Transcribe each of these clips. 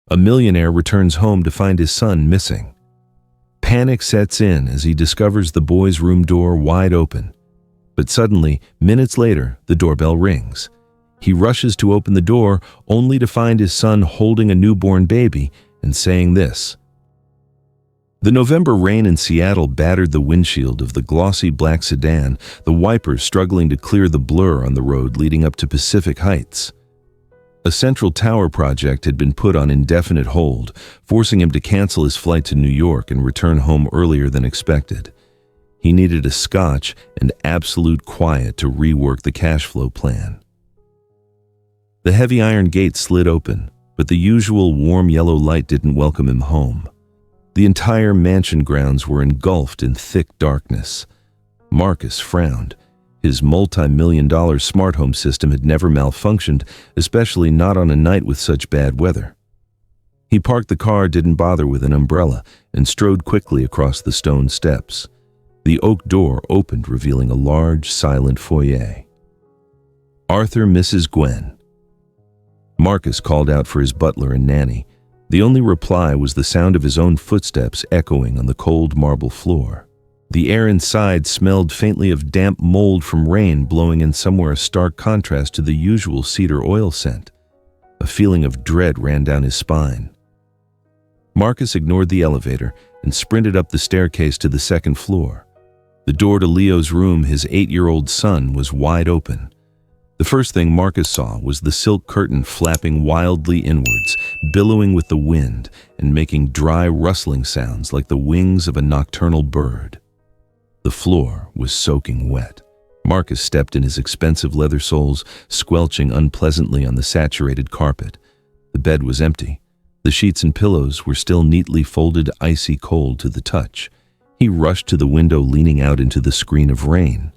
A millionaire returns home to find his son missing. Panic sets in as he discovers the boy's room door wide open. But suddenly, minutes later, the doorbell rings. He rushes to open the door only to find his son holding a newborn baby and saying this. The November rain in Seattle battered the windshield of the glossy black sedan, the wipers struggling to clear the blur on the road leading up to Pacific Heights. A Central Tower project had been put on indefinite hold, forcing him to cancel his flight to New York and return home earlier than expected. He needed a scotch and absolute quiet to rework the cash flow plan. The heavy iron gate slid open, but the usual warm yellow light didn't welcome him home. The entire mansion grounds were engulfed in thick darkness. Marcus frowned. His multi-million-dollar smart home system had never malfunctioned, especially not on a night with such bad weather. He parked the car, didn't bother with an umbrella, and strode quickly across the stone steps. The oak door opened, revealing a large, silent foyer. Arthur, Mrs. Gwen. Marcus called out for his butler and nanny. The only reply was the sound of his own footsteps echoing on the cold marble floor. The air inside smelled faintly of damp mold from rain blowing in somewhere, a stark contrast to the usual cedar oil scent. A feeling of dread ran down his spine. Marcus ignored the elevator and sprinted up the staircase to the second floor. The door to Leo's room, his 8-year-old son, was wide open. The first thing Marcus saw was the silk curtain flapping wildly inwards, billowing with the wind and making dry rustling sounds like the wings of a nocturnal bird. The floor was soaking wet. Marcus stepped in his expensive leather soles, squelching unpleasantly on the saturated carpet. The bed was empty. The sheets and pillows were still neatly folded, icy cold to the touch. He rushed to the window, leaning out into the screen of rain.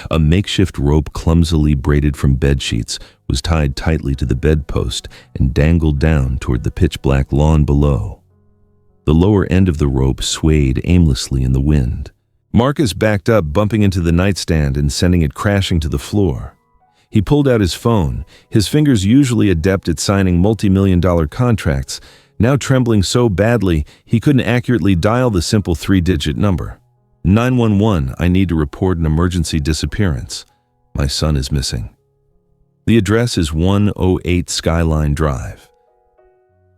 A makeshift rope clumsily braided from bed sheets was tied tightly to the bedpost and dangled down toward the pitch-black lawn below. The lower end of the rope swayed aimlessly in the wind. Marcus backed up, bumping into the nightstand and sending it crashing to the floor. He pulled out his phone, his fingers usually adept at signing multi-million-dollar contracts, now trembling so badly he couldn't accurately dial the simple 3-digit number. 911, I need to report an emergency disappearance. My son is missing. The address is 108 Skyline Drive.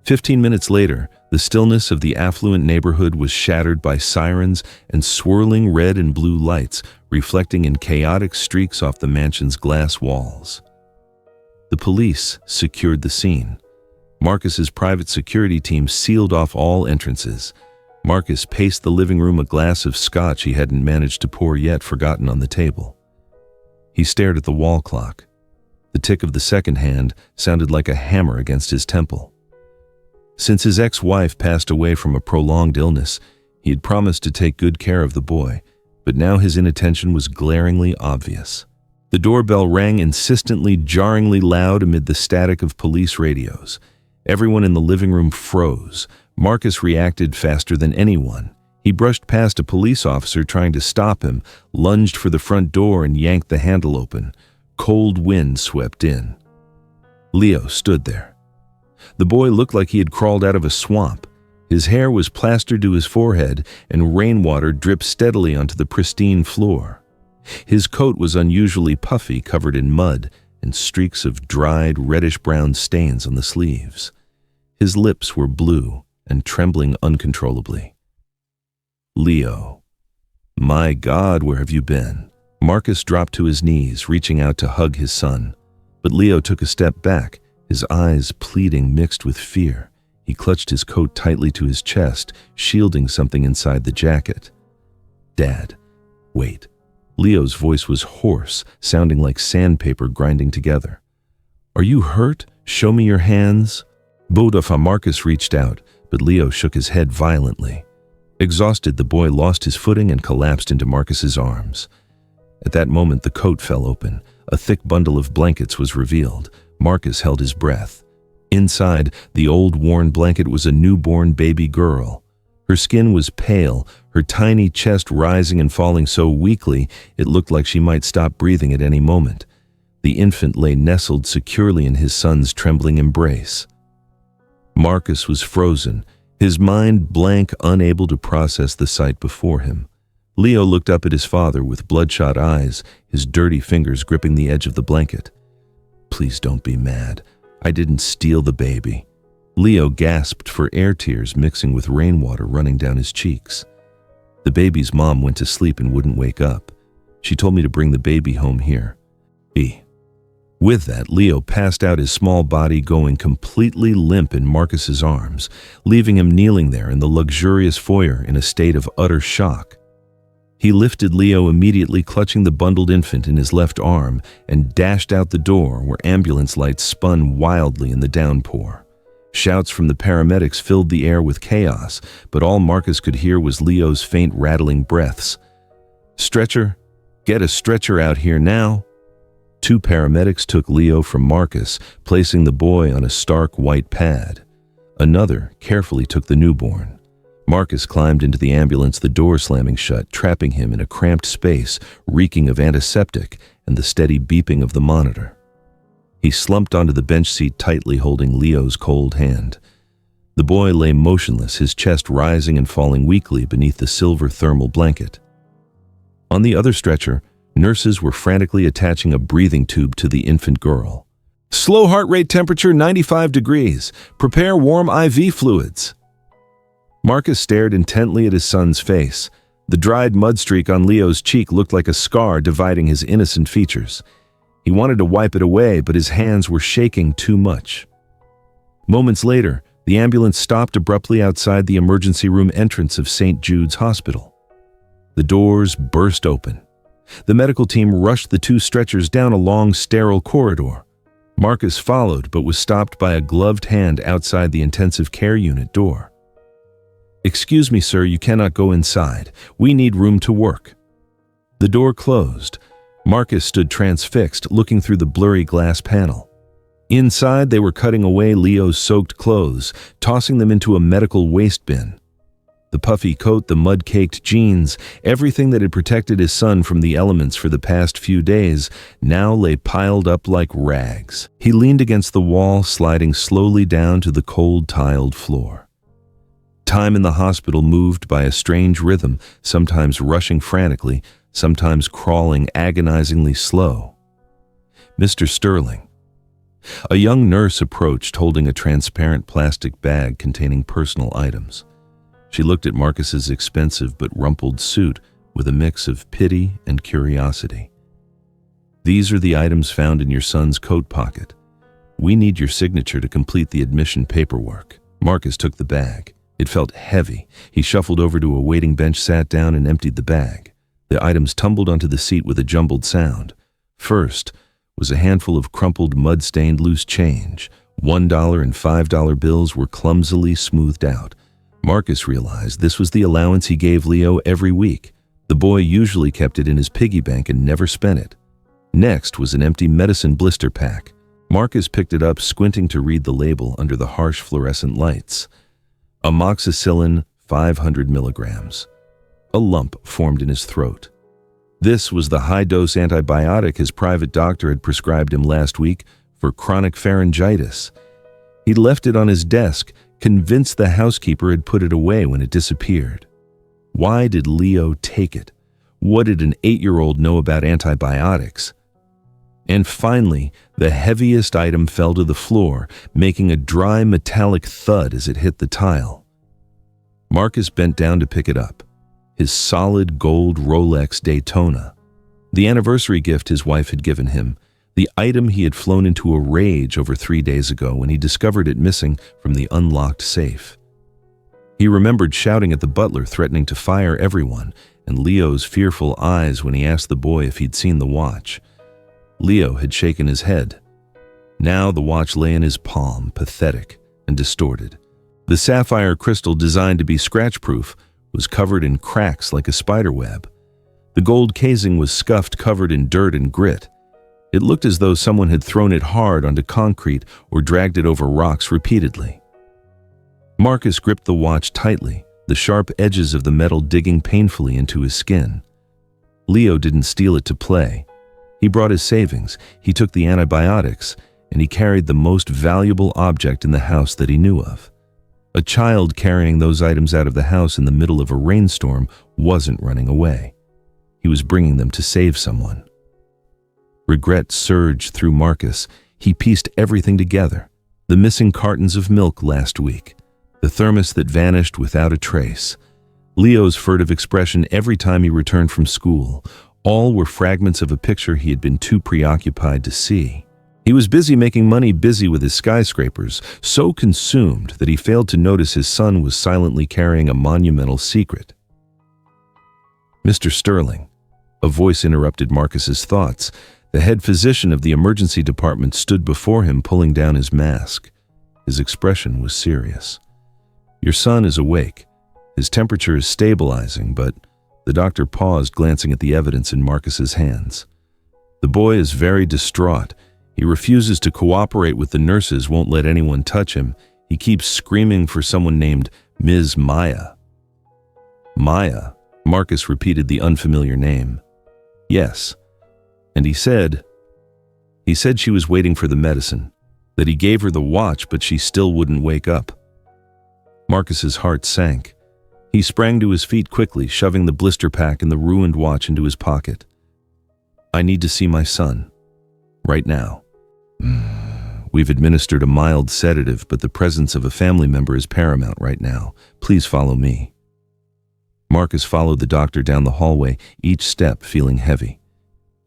15 minutes later, the stillness of the affluent neighborhood was shattered by sirens and swirling red and blue lights reflecting in chaotic streaks off the mansion's glass walls. The police secured the scene. Marcus's private security team sealed off all entrances. Marcus paced the living room, a glass of scotch he hadn't managed to pour yet forgotten on the table. He stared at the wall clock. The tick of the second hand sounded like a hammer against his temple. Since his ex-wife passed away from a prolonged illness, he had promised to take good care of the boy, but now his inattention was glaringly obvious. The doorbell rang insistently, jarringly loud amid the static of police radios. Everyone in the living room froze. Marcus reacted faster than anyone. He brushed past a police officer trying to stop him, lunged for the front door and yanked the handle open. Cold wind swept in. Leo stood there. The boy looked like he had crawled out of a swamp. His hair was plastered to his forehead, and rainwater dripped steadily onto the pristine floor. His coat was unusually puffy, covered in mud, and streaks of dried, reddish-brown stains on the sleeves. His lips were blue and trembling uncontrollably. Leo. My God, where have you been? Marcus dropped to his knees, reaching out to hug his son. But Leo took a step back, his eyes pleading mixed with fear. He clutched his coat tightly to his chest, shielding something inside the jacket. Dad, wait. Leo's voice was hoarse, sounding like sandpaper grinding together. Are you hurt? Show me your hands. Bodafa. Marcus reached out, but Leo shook his head violently. Exhausted, the boy lost his footing and collapsed into Marcus's arms. At that moment, the coat fell open. A thick bundle of blankets was revealed. Marcus held his breath. Inside, the old worn blanket was a newborn baby girl. Her skin was pale, her tiny chest rising and falling so weakly it looked like she might stop breathing at any moment. The infant lay nestled securely in his son's trembling embrace. Marcus was frozen, his mind blank, unable to process the sight before him. Leo looked up at his father with bloodshot eyes, his dirty fingers gripping the edge of the blanket. "Please don't be mad. I didn't steal the baby." Leo gasped for air, tears mixing with rainwater running down his cheeks. "The baby's mom went to sleep and wouldn't wake up. She told me to bring the baby home here." With that, Leo passed out, his small body going completely limp in Marcus's arms, leaving him kneeling there in the luxurious foyer in a state of utter shock. He lifted Leo immediately, clutching the bundled infant in his left arm, and dashed out the door where ambulance lights spun wildly in the downpour. Shouts from the paramedics filled the air with chaos, but all Marcus could hear was Leo's faint rattling breaths. "Stretcher? Get a stretcher out here now." 2 paramedics took Leo from Marcus, placing the boy on a stark white pad. Another carefully took the newborn. Marcus climbed into the ambulance, the door slamming shut, trapping him in a cramped space, reeking of antiseptic and the steady beeping of the monitor. He slumped onto the bench seat, tightly holding Leo's cold hand. The boy lay motionless, his chest rising and falling weakly beneath the silver thermal blanket. On the other stretcher, nurses were frantically attaching a breathing tube to the infant girl. "Slow heart rate, temperature 95 degrees. Prepare warm IV fluids." Marcus stared intently at his son's face. The dried mud streak on Leo's cheek looked like a scar dividing his innocent features. He wanted to wipe it away, but his hands were shaking too much. Moments later, the ambulance stopped abruptly outside the emergency room entrance of St. Jude's Hospital. The doors burst open. The medical team rushed the 2 stretchers down a long, sterile corridor. Marcus followed, but was stopped by a gloved hand outside the intensive care unit door. "Excuse me, sir, you cannot go inside. We need room to work." The door closed. Marcus stood transfixed, looking through the blurry glass panel. Inside, they were cutting away Leo's soaked clothes, tossing them into a medical waste bin. The puffy coat, the mud-caked jeans, everything that had protected his son from the elements for the past few days, now lay piled up like rags. He leaned against the wall, sliding slowly down to the cold, tiled floor. Time in the hospital moved by a strange rhythm, sometimes rushing frantically, sometimes crawling agonizingly slow. "Mr. Sterling." A young nurse approached, holding a transparent plastic bag containing personal items. She looked at Marcus's expensive but rumpled suit with a mix of pity and curiosity. "These are the items found in your son's coat pocket. We need your signature to complete the admission paperwork." Marcus took the bag. It felt heavy. He shuffled over to a waiting bench, sat down, and emptied the bag. The items tumbled onto the seat with a jumbled sound. First was a handful of crumpled, mud-stained loose change. $1 and $5 bills were clumsily smoothed out. Marcus realized this was the allowance he gave Leo every week. The boy usually kept it in his piggy bank and never spent it. Next was an empty medicine blister pack. Marcus picked it up, squinting to read the label under the harsh fluorescent lights. Amoxicillin, 500 milligrams. A lump formed in his throat. This was the high-dose antibiotic his private doctor had prescribed him last week for chronic pharyngitis. He'd left it on his desk, convinced the housekeeper had put it away when it disappeared. Why did Leo take it? What did an 8-year-old know about antibiotics? And finally, the heaviest item fell to the floor, making a dry metallic thud as it hit the tile. Marcus bent down to pick it up. His solid gold Rolex Daytona. The anniversary gift his wife had given him. The item he had flown into a rage over 3 days ago when he discovered it missing from the unlocked safe. He remembered shouting at the butler, threatening to fire everyone, and Leo's fearful eyes when he asked the boy if he'd seen the watch. Leo had shaken his head. Now the watch lay in his palm, pathetic and distorted. The sapphire crystal, designed to be scratch-proof, was covered in cracks like a spider web. The gold casing was scuffed, covered in dirt and grit. It looked as though someone had thrown it hard onto concrete or dragged it over rocks repeatedly. Marcus gripped the watch tightly, the sharp edges of the metal digging painfully into his skin. Leo didn't steal it to play. He brought his savings, he took the antibiotics, and he carried the most valuable object in the house that he knew of. A child carrying those items out of the house in the middle of a rainstorm wasn't running away. He was bringing them to save someone. Regret surged through Marcus. He pieced everything together. The missing cartons of milk last week, the thermos that vanished without a trace, Leo's furtive expression every time he returned from school. All were fragments of a picture he had been too preoccupied to see. He was busy making money, busy with his skyscrapers, so consumed that he failed to notice his son was silently carrying a monumental secret. "Mr. Sterling," a voice interrupted Marcus's thoughts. The head physician of the emergency department stood before him, pulling down his mask. His expression was serious. "Your son is awake. His temperature is stabilizing, but..." The doctor paused, glancing at the evidence in Marcus's hands. "The boy is very distraught. He refuses to cooperate with the nurses, won't let anyone touch him. He keeps screaming for someone named Ms. Maya." "Maya?" Marcus repeated the unfamiliar name. "Yes. And he said she was waiting for the medicine, that he gave her the watch, but she still wouldn't wake up." Marcus's heart sank. He sprang to his feet quickly, shoving the blister pack and the ruined watch into his pocket. "I need to see my son. Right now. We've administered a mild sedative, but the presence of a family member is paramount right now. Please follow me." Marcus followed the doctor down the hallway, each step feeling heavy.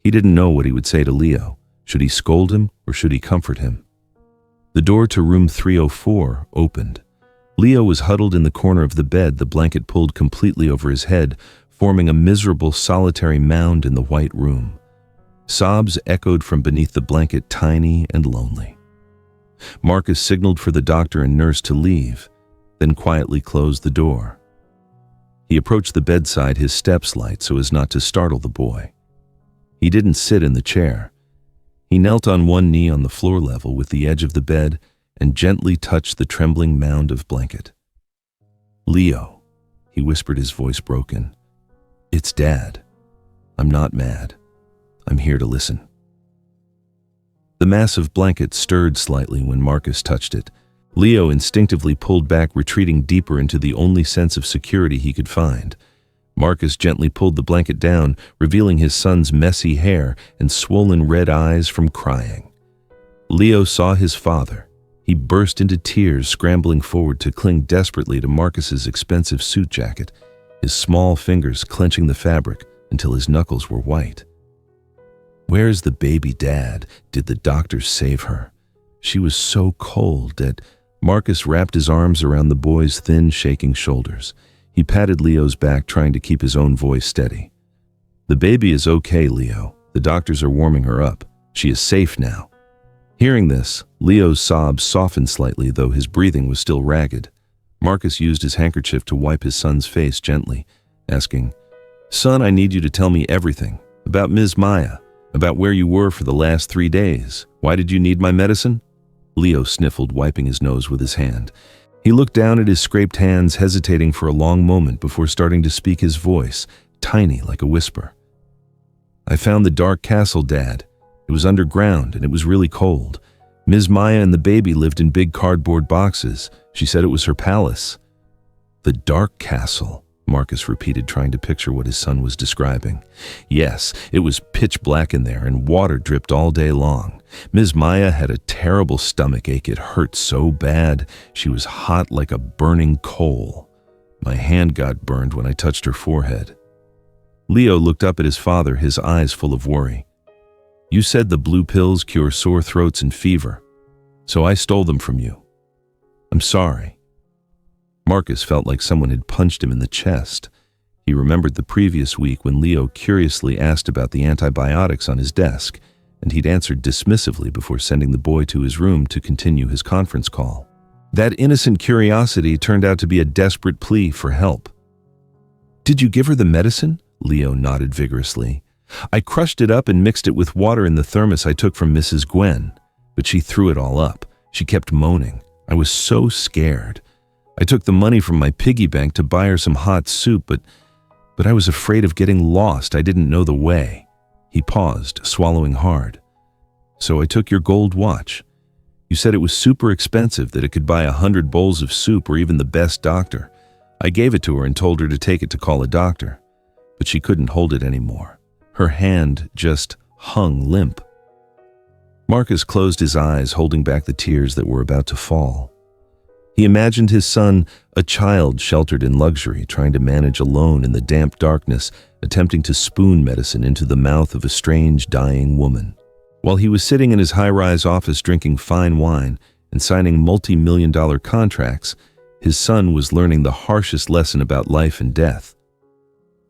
He didn't know what he would say to Leo. Should he scold him or should he comfort him? The door to room 304 opened. Leo was huddled in the corner of the bed, the blanket pulled completely over his head, forming a miserable, solitary mound in the white room. Sobs echoed from beneath the blanket, tiny and lonely. Marcus signaled for the doctor and nurse to leave, then quietly closed the door. He approached the bedside, his steps light so as not to startle the boy. He didn't sit in the chair. He knelt on one knee on the floor level with the edge of the bed and gently touched the trembling mound of blanket. "Leo," he whispered, his voice broken. "It's Dad. I'm not mad. I'm here to listen." The massive blanket stirred slightly when Marcus touched it. Leo instinctively pulled back, retreating deeper into the only sense of security he could find. Marcus gently pulled the blanket down, revealing his son's messy hair and swollen red eyes from crying. Leo saw his father. He burst into tears, scrambling forward to cling desperately to Marcus's expensive suit jacket, his small fingers clenching the fabric until his knuckles were white. "Where's the baby, Dad? Did the doctors save her?" She was so cold that Marcus wrapped his arms around the boy's thin, shaking shoulders. He patted Leo's back, trying to keep his own voice steady. "The baby is okay, Leo. The doctors are warming her up. She is safe now." Hearing this, Leo's sobs softened slightly, though his breathing was still ragged. Marcus used his handkerchief to wipe his son's face gently, asking, "Son, I need you to tell me everything. About Ms. Maya, about where you were for the last 3 days. Why did you need my medicine?" Leo sniffled, wiping his nose with his hand. He looked down at his scraped hands, hesitating for a long moment before starting to speak, his voice tiny like a whisper. "I found the dark castle, Dad. It was underground and it was really cold. Ms. Maya and the baby lived in big cardboard boxes. She said it was her palace." "The dark castle," Marcus repeated, trying to picture what his son was describing. "Yes, it was pitch black in there and water dripped all day long. Ms. Maya had a terrible stomach ache. It hurt so bad. She was hot like a burning coal. My hand got burned when I touched her forehead." Leo looked up at his father, his eyes full of worry. "You said the blue pills cure sore throats and fever, so I stole them from you. I'm sorry." Marcus felt like someone had punched him in the chest. He remembered the previous week when Leo curiously asked about the antibiotics on his desk, and he'd answered dismissively before sending the boy to his room to continue his conference call. That innocent curiosity turned out to be a desperate plea for help. "Did you give her the medicine?" Leo nodded vigorously. "I crushed it up and mixed it with water in the thermos I took from Mrs. Gwen, but she threw it all up. She kept moaning. I was so scared. I took the money from my piggy bank to buy her some hot soup, but I was afraid of getting lost. I didn't know the way." He paused, swallowing hard. "So I took your gold watch. You said it was super expensive, that it could buy 100 bowls of soup or even the best doctor. I gave it to her and told her to take it to call a doctor, but she couldn't hold it anymore. Her hand just hung limp. Marcus closed his eyes, holding back the tears that were about to fall. He imagined his son, a child sheltered in luxury, trying to manage alone in the damp darkness, attempting to spoon medicine into the mouth of a strange, dying woman. While he was sitting in his high-rise office drinking fine wine and signing multi-million-dollar contracts, his son was learning the harshest lesson about life and death.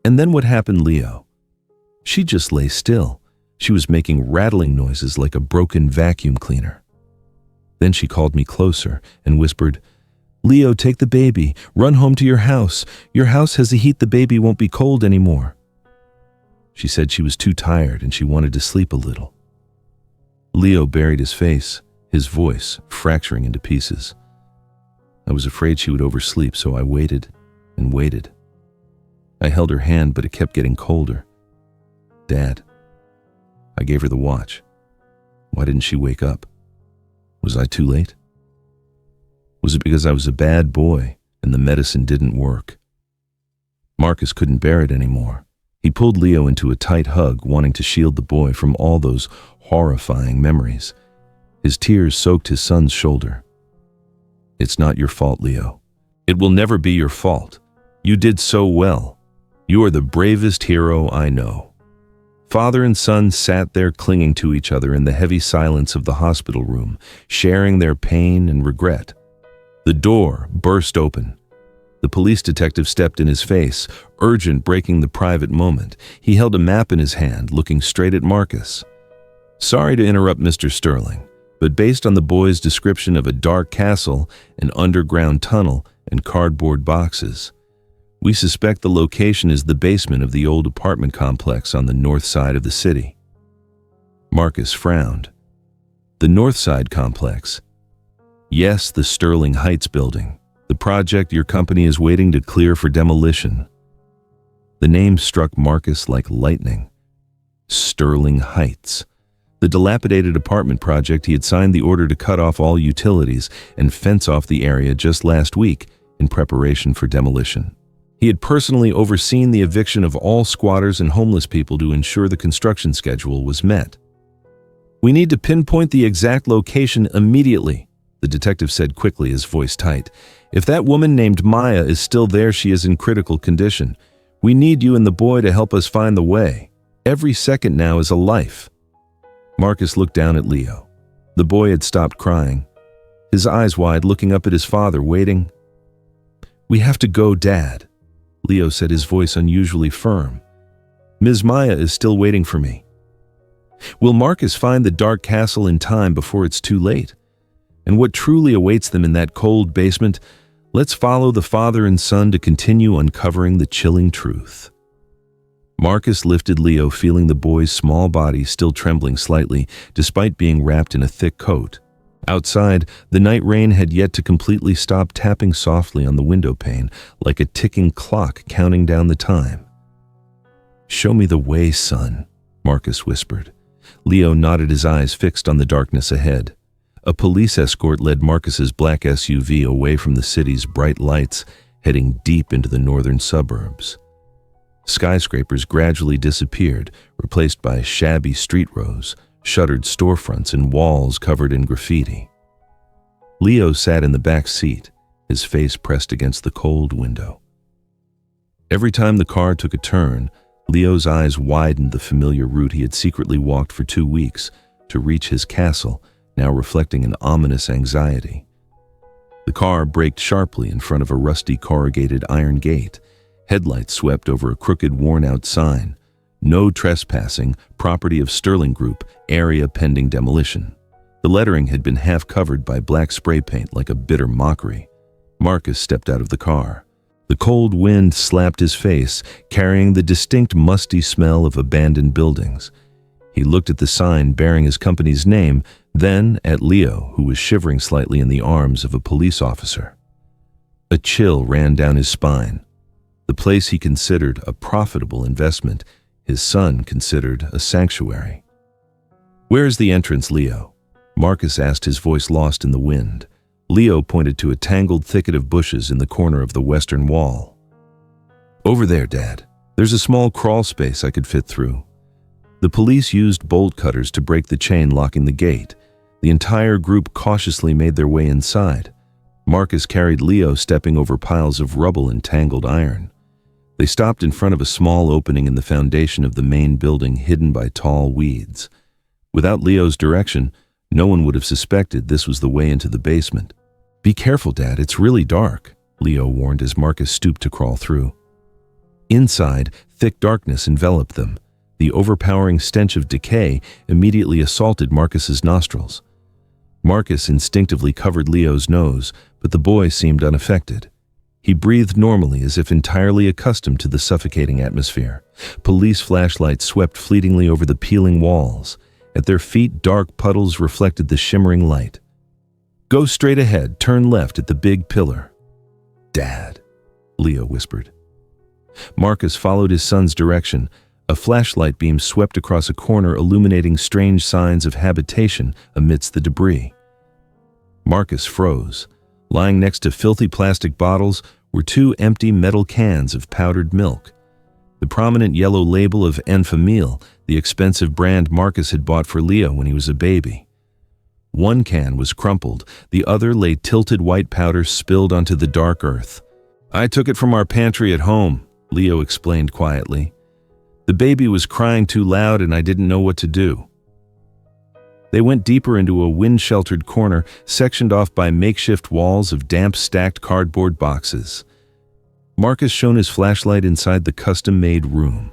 And then what happened, Leo? She just lay still. She was making rattling noises like a broken vacuum cleaner. Then she called me closer and whispered, "Leo, take the baby. Run home to your house. Your house has a heat. The baby won't be cold anymore." She said she was too tired and she wanted to sleep a little. Leo buried his face, his voice fracturing into pieces. I was afraid she would oversleep, so I waited and waited. I held her hand, but it kept getting colder. "Dad." I gave her the watch. Why didn't she wake up? Was I too late? Was it because I was a bad boy and the medicine didn't work? Marcus couldn't bear it anymore. He pulled Leo into a tight hug, wanting to shield the boy from all those horrifying memories. His tears soaked his son's shoulder. "It's not your fault, Leo. It will never be your fault. You did so well. You are the bravest hero I know." Father and son sat there clinging to each other in the heavy silence of the hospital room, sharing their pain and regret. The door burst open. The police detective stepped in his face, urgent, breaking the private moment. He held a map in his hand, looking straight at Marcus. "Sorry to interrupt, Mr. Sterling, but based on the boy's description of a dark castle, an underground tunnel, and cardboard boxes, we suspect the location is the basement of the old apartment complex on the north side of the city." Marcus frowned. "The North Side complex?" "Yes, the Sterling Heights building. The project your company is waiting to clear for demolition." The name struck Marcus like lightning. Sterling Heights. The dilapidated apartment project he had signed the order to cut off all utilities and fence off the area just last week in preparation for demolition. He had personally overseen the eviction of all squatters and homeless people to ensure the construction schedule was met. "We need to pinpoint the exact location immediately," the detective said quickly, his voice tight. "If that woman named Maya is still there, she is in critical condition. We need you and the boy to help us find the way. Every second now is a life." Marcus looked down at Leo. The boy had stopped crying, his eyes wide, looking up at his father, waiting. "We have to go, Dad," Leo said, his voice unusually firm. "Ms. Maya is still waiting for me." Will Marcus find the dark castle in time before it's too late? And what truly awaits them in that cold basement? Let's follow the father and son to continue uncovering the chilling truth. Marcus lifted Leo, feeling the boy's small body still trembling slightly, despite being wrapped in a thick coat. Outside, the night rain had yet to completely stop tapping softly on the window pane, like a ticking clock counting down the time. "Show me the way, son," Marcus whispered. Leo nodded, his eyes fixed on the darkness ahead. A police escort led Marcus's black SUV away from the city's bright lights, heading deep into the northern suburbs. Skyscrapers gradually disappeared, replaced by shabby street rows, shuttered storefronts, and walls covered in graffiti. Leo sat in the back seat, his face pressed against the cold window. Every time the car took a turn, Leo's eyes widened the familiar route he had secretly walked for 2 weeks to reach his castle, now reflecting an ominous anxiety. The car braked sharply in front of a rusty corrugated iron gate. Headlights swept over a crooked, worn-out sign. "No trespassing, property of Sterling Group, area pending demolition." The lettering had been half covered by black spray paint like a bitter mockery. Marcus stepped out of the car. The cold wind slapped his face, carrying the distinct musty smell of abandoned buildings. He looked at the sign bearing his company's name, then at Leo, who was shivering slightly in the arms of a police officer. A chill ran down his spine. The place he considered a profitable investment, his son considered a sanctuary. "Where is the entrance, Leo?" Marcus asked, his voice lost in the wind. Leo pointed to a tangled thicket of bushes in the corner of the western wall. "Over there, Dad. There's a small crawl space I could fit through." The police used bolt cutters to break the chain locking the gate. The entire group cautiously made their way inside. Marcus carried Leo, stepping over piles of rubble and tangled iron. They stopped in front of a small opening in the foundation of the main building, hidden by tall weeds. Without Leo's direction, no one would have suspected this was the way into the basement. "Be careful, Dad, it's really dark," Leo warned as Marcus stooped to crawl through. Inside, thick darkness enveloped them. The overpowering stench of decay immediately assaulted Marcus's nostrils. Marcus instinctively covered Leo's nose, but the boy seemed unaffected. He breathed normally, as if entirely accustomed to the suffocating atmosphere. Police flashlights swept fleetingly over the peeling walls. At their feet, dark puddles reflected the shimmering light. "Go straight ahead, turn left at the big pillar." "Dad," Leo whispered. Marcus followed his son's direction. A flashlight beam swept across a corner, illuminating strange signs of habitation amidst the debris. Marcus froze. Lying next to filthy plastic bottles were 2 empty metal cans of powdered milk. The prominent yellow label of Enfamil, the expensive brand Marcus had bought for Leo when he was a baby. One can was crumpled, the other lay tilted white powder spilled onto the dark earth. "I took it from our pantry at home," Leo explained quietly. "The baby was crying too loud and I didn't know what to do." They went deeper into a wind-sheltered corner, sectioned off by makeshift walls of damp, stacked cardboard boxes. Marcus shone his flashlight inside the custom-made room.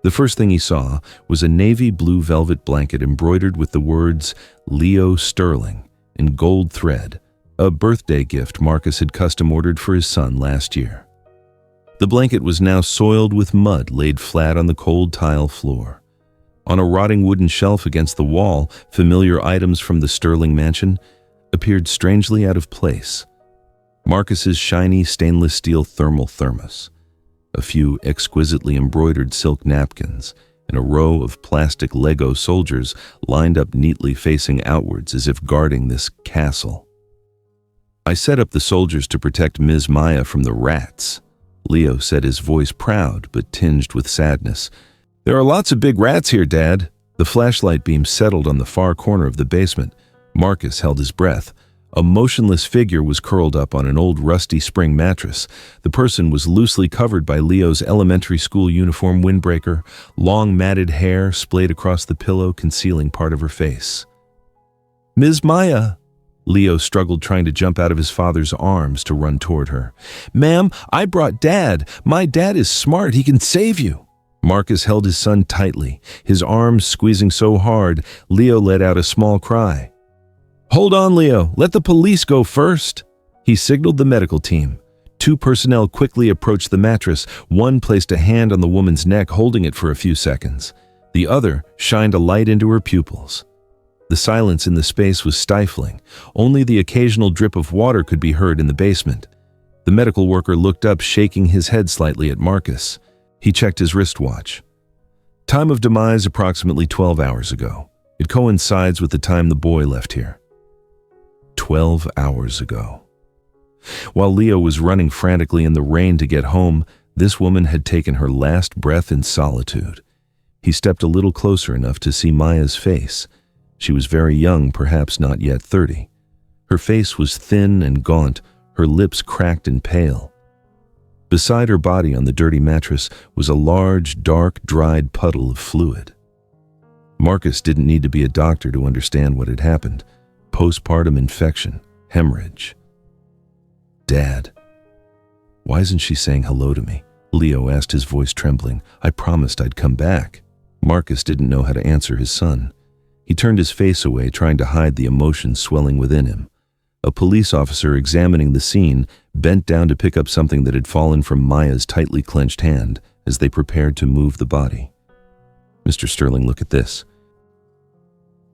The first thing he saw was a navy blue velvet blanket embroidered with the words "Leo Sterling" in gold thread, a birthday gift Marcus had custom ordered for his son last year. The blanket was now soiled with mud laid flat on the cold tile floor. On a rotting wooden shelf against the wall, familiar items from the Sterling mansion appeared strangely out of place. Marcus's shiny stainless steel thermal thermos, a few exquisitely embroidered silk napkins, and a row of plastic Lego soldiers lined up neatly facing outwards as if guarding this castle. "I set up the soldiers to protect Ms. Maya from the rats," Leo said, his voice proud but tinged with sadness. "There are lots of big rats here, Dad." The flashlight beam settled on the far corner of the basement. Marcus held his breath. A motionless figure was curled up on an old rusty spring mattress. The person was loosely covered by Leo's elementary school uniform windbreaker, long matted hair splayed across the pillow, concealing part of her face. "Ms. Maya!" Leo struggled, trying to jump out of his father's arms to run toward her. "Ma'am, I brought Dad. My dad is smart. He can save you." Marcus held his son tightly, his arms squeezing so hard, Leo let out a small cry. "Hold on, Leo. Let the police go first." He signaled the medical team. 2 personnel quickly approached the mattress. One placed a hand on the woman's neck, holding it for a few seconds. The other shined a light into her pupils. The silence in the space was stifling. Only the occasional drip of water could be heard in the basement. The medical worker looked up, shaking his head slightly at Marcus. He checked his wristwatch. Time of demise approximately 12 hours ago. It coincides with the time the boy left here. 12 hours ago. While Leo was running frantically in the rain to get home, this woman had taken her last breath in solitude. He stepped a little closer, enough to see Maya's face. She was very young, perhaps not yet 30. Her face was thin and gaunt, her lips cracked and pale. Beside her body on the dirty mattress was a large, dark, dried puddle of fluid. Marcus didn't need to be a doctor to understand what had happened. Postpartum infection, hemorrhage. "Dad, why isn't she saying hello to me?" Leo asked, his voice trembling. "I promised I'd come back." Marcus didn't know how to answer his son. He turned his face away, trying to hide the emotion swelling within him. A police officer examining the scene bent down to pick up something that had fallen from Maya's tightly clenched hand as they prepared to move the body. "Mr. Sterling, look at this."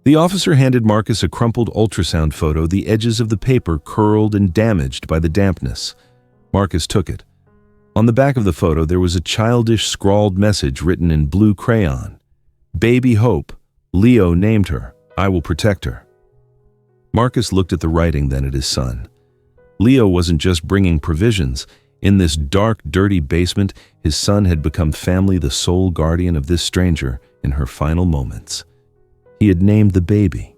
The officer handed Marcus a crumpled ultrasound photo, the edges of the paper curled and damaged by the dampness. Marcus took it. On the back of the photo, there was a childish scrawled message written in blue crayon. "Baby Hope. Leo named her. I will protect her." Marcus looked at the writing, then at his son. Leo wasn't just bringing provisions. In this dark, dirty basement, his son had become family, the sole guardian of this stranger in her final moments. He had named the baby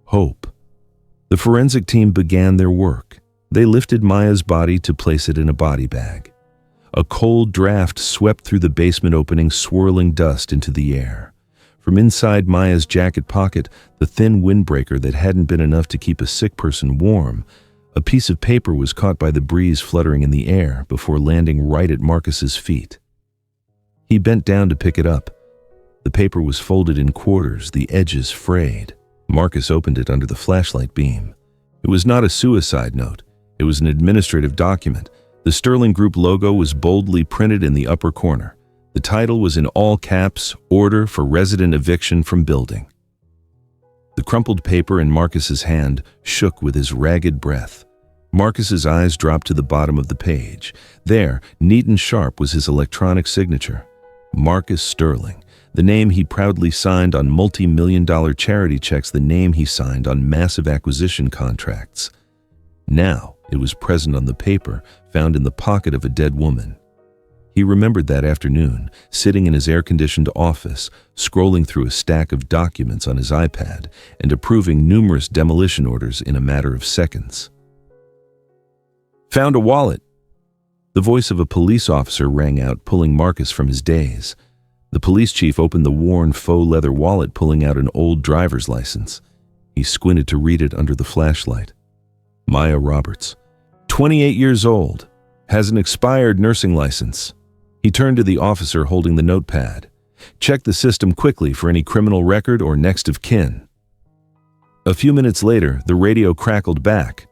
Hope. The forensic team began their work. They lifted Maya's body to place it in a body bag. A cold draft swept through the basement opening, swirling dust into the air. From inside Maya's jacket pocket, the thin windbreaker that hadn't been enough to keep a sick person warm, a piece of paper was caught by the breeze fluttering in the air before landing right at Marcus's feet. He bent down to pick it up. The paper was folded in quarters, the edges frayed. Marcus opened it under the flashlight beam. It was not a suicide note. It was an administrative document. The Sterling Group logo was boldly printed in the upper corner. The title was in all caps, "Order for Resident Eviction from Building." The crumpled paper in Marcus's hand shook with his ragged breath. Marcus's eyes dropped to the bottom of the page. There, neat and sharp, was his electronic signature. Marcus Sterling, the name he proudly signed on multi-million-dollar charity checks, the name he signed on massive acquisition contracts. Now, it was present on the paper, found in the pocket of a dead woman. He remembered that afternoon, sitting in his air-conditioned office, scrolling through a stack of documents on his iPad and approving numerous demolition orders in a matter of seconds. "Found a wallet." The voice of a police officer rang out, pulling Marcus from his daze. The police chief opened the worn faux leather wallet, pulling out an old driver's license. He squinted to read it under the flashlight. Maya Roberts, 28 years old, has an expired nursing license. He turned to the officer holding the notepad. "Check the system quickly for any criminal record or next of kin." A few minutes later, the radio crackled back.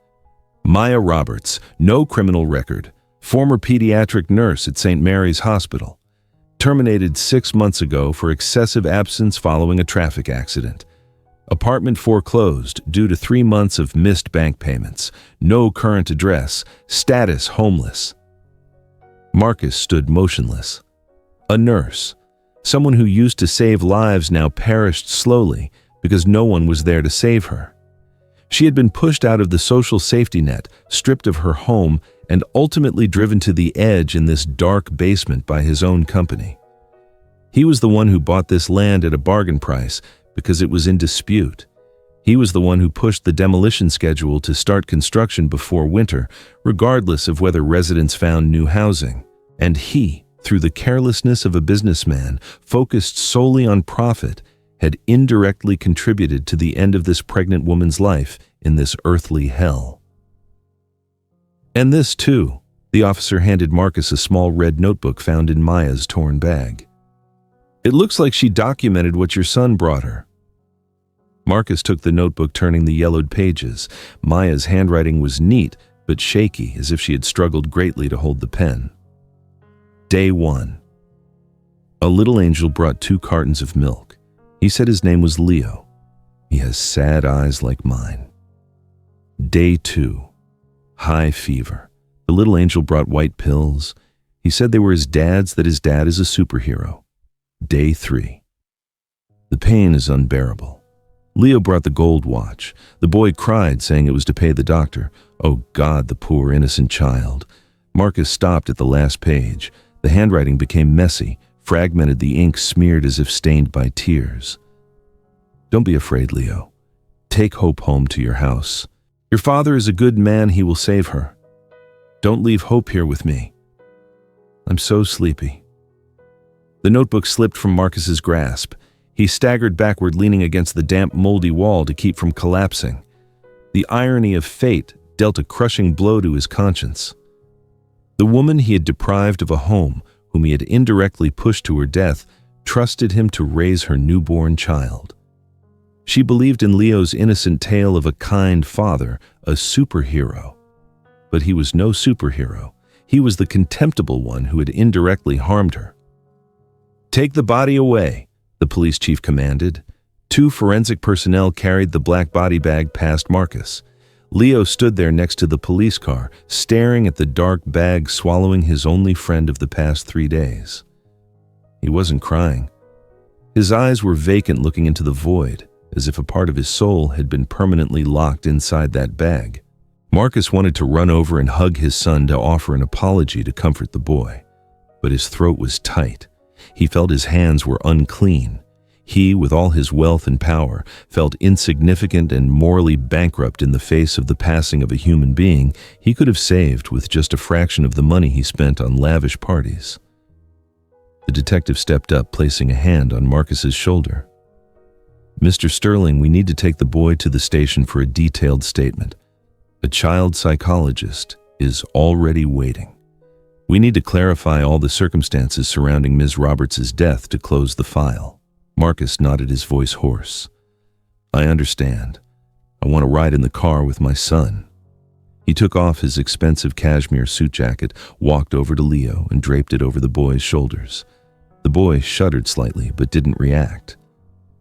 "Maya Roberts, no criminal record, former pediatric nurse at St. Mary's Hospital. Terminated 6 months ago for excessive absence following a traffic accident. Apartment foreclosed due to 3 months of missed bank payments. No current address. Status homeless." Marcus stood motionless. A nurse, someone who used to save lives, now perished slowly because no one was there to save her. She had been pushed out of the social safety net, stripped of her home, and ultimately driven to the edge in this dark basement by his own company. He was the one who bought this land at a bargain price because it was in dispute. He was the one who pushed the demolition schedule to start construction before winter, regardless of whether residents found new housing. And he, through the carelessness of a businessman focused solely on profit, had indirectly contributed to the end of this pregnant woman's life in this earthly hell. "And this, too." The officer handed Marcus a small red notebook found in Maya's torn bag. "It looks like she documented what your son brought her." Marcus took the notebook, turning the yellowed pages. Maya's handwriting was neat, but shaky, as if she had struggled greatly to hold the pen. Day 1. A little angel brought 2 cartons of milk. He said his name was Leo. He has sad eyes like mine. Day 2. High fever. The little angel brought white pills. He said they were his dad's, that his dad is a superhero. Day 3. The pain is unbearable. Leo brought the gold watch. The boy cried, saying it was to pay the doctor. Oh God, the poor innocent child. Marcus stopped at the last page. The handwriting became messy, fragmented, the ink smeared as if stained by tears. "Don't be afraid, Leo. Take Hope home to your house. Your father is a good man, he will save her. Don't leave Hope here with me. I'm so sleepy." The notebook slipped from Marcus's grasp. He staggered backward, leaning against the damp, moldy wall to keep from collapsing. The irony of fate dealt a crushing blow to his conscience. The woman he had deprived of a home, whom he had indirectly pushed to her death, trusted him to raise her newborn child. She believed in Leo's innocent tale of a kind father, a superhero. But he was no superhero. He was the contemptible one who had indirectly harmed her. "Take the body away," the police chief commanded. 2 forensic personnel carried the black body bag past Marcus. Leo stood there next to the police car, staring at the dark bag, swallowing his only friend of the past 3 days. He wasn't crying. His eyes were vacant, looking into the void. as if a part of his soul had been permanently locked inside that bag. Marcus wanted to run over and hug his son to offer an apology to comfort the boy, but his throat was tight. He felt his hands were unclean. He, with all his wealth and power, felt insignificant and morally bankrupt in the face of the passing of a human being he could have saved with just a fraction of the money he spent on lavish parties. The detective stepped up, placing a hand on Marcus's shoulder. "Mr. Sterling, we need to take the boy to the station for a detailed statement. A child psychologist is already waiting. We need to clarify all the circumstances surrounding Ms. Roberts' death to close the file." Marcus nodded, his voice hoarse. "I understand. I want to ride in the car with my son." He took off his expensive cashmere suit jacket, walked over to Leo, and draped it over the boy's shoulders. The boy shuddered slightly, but didn't react.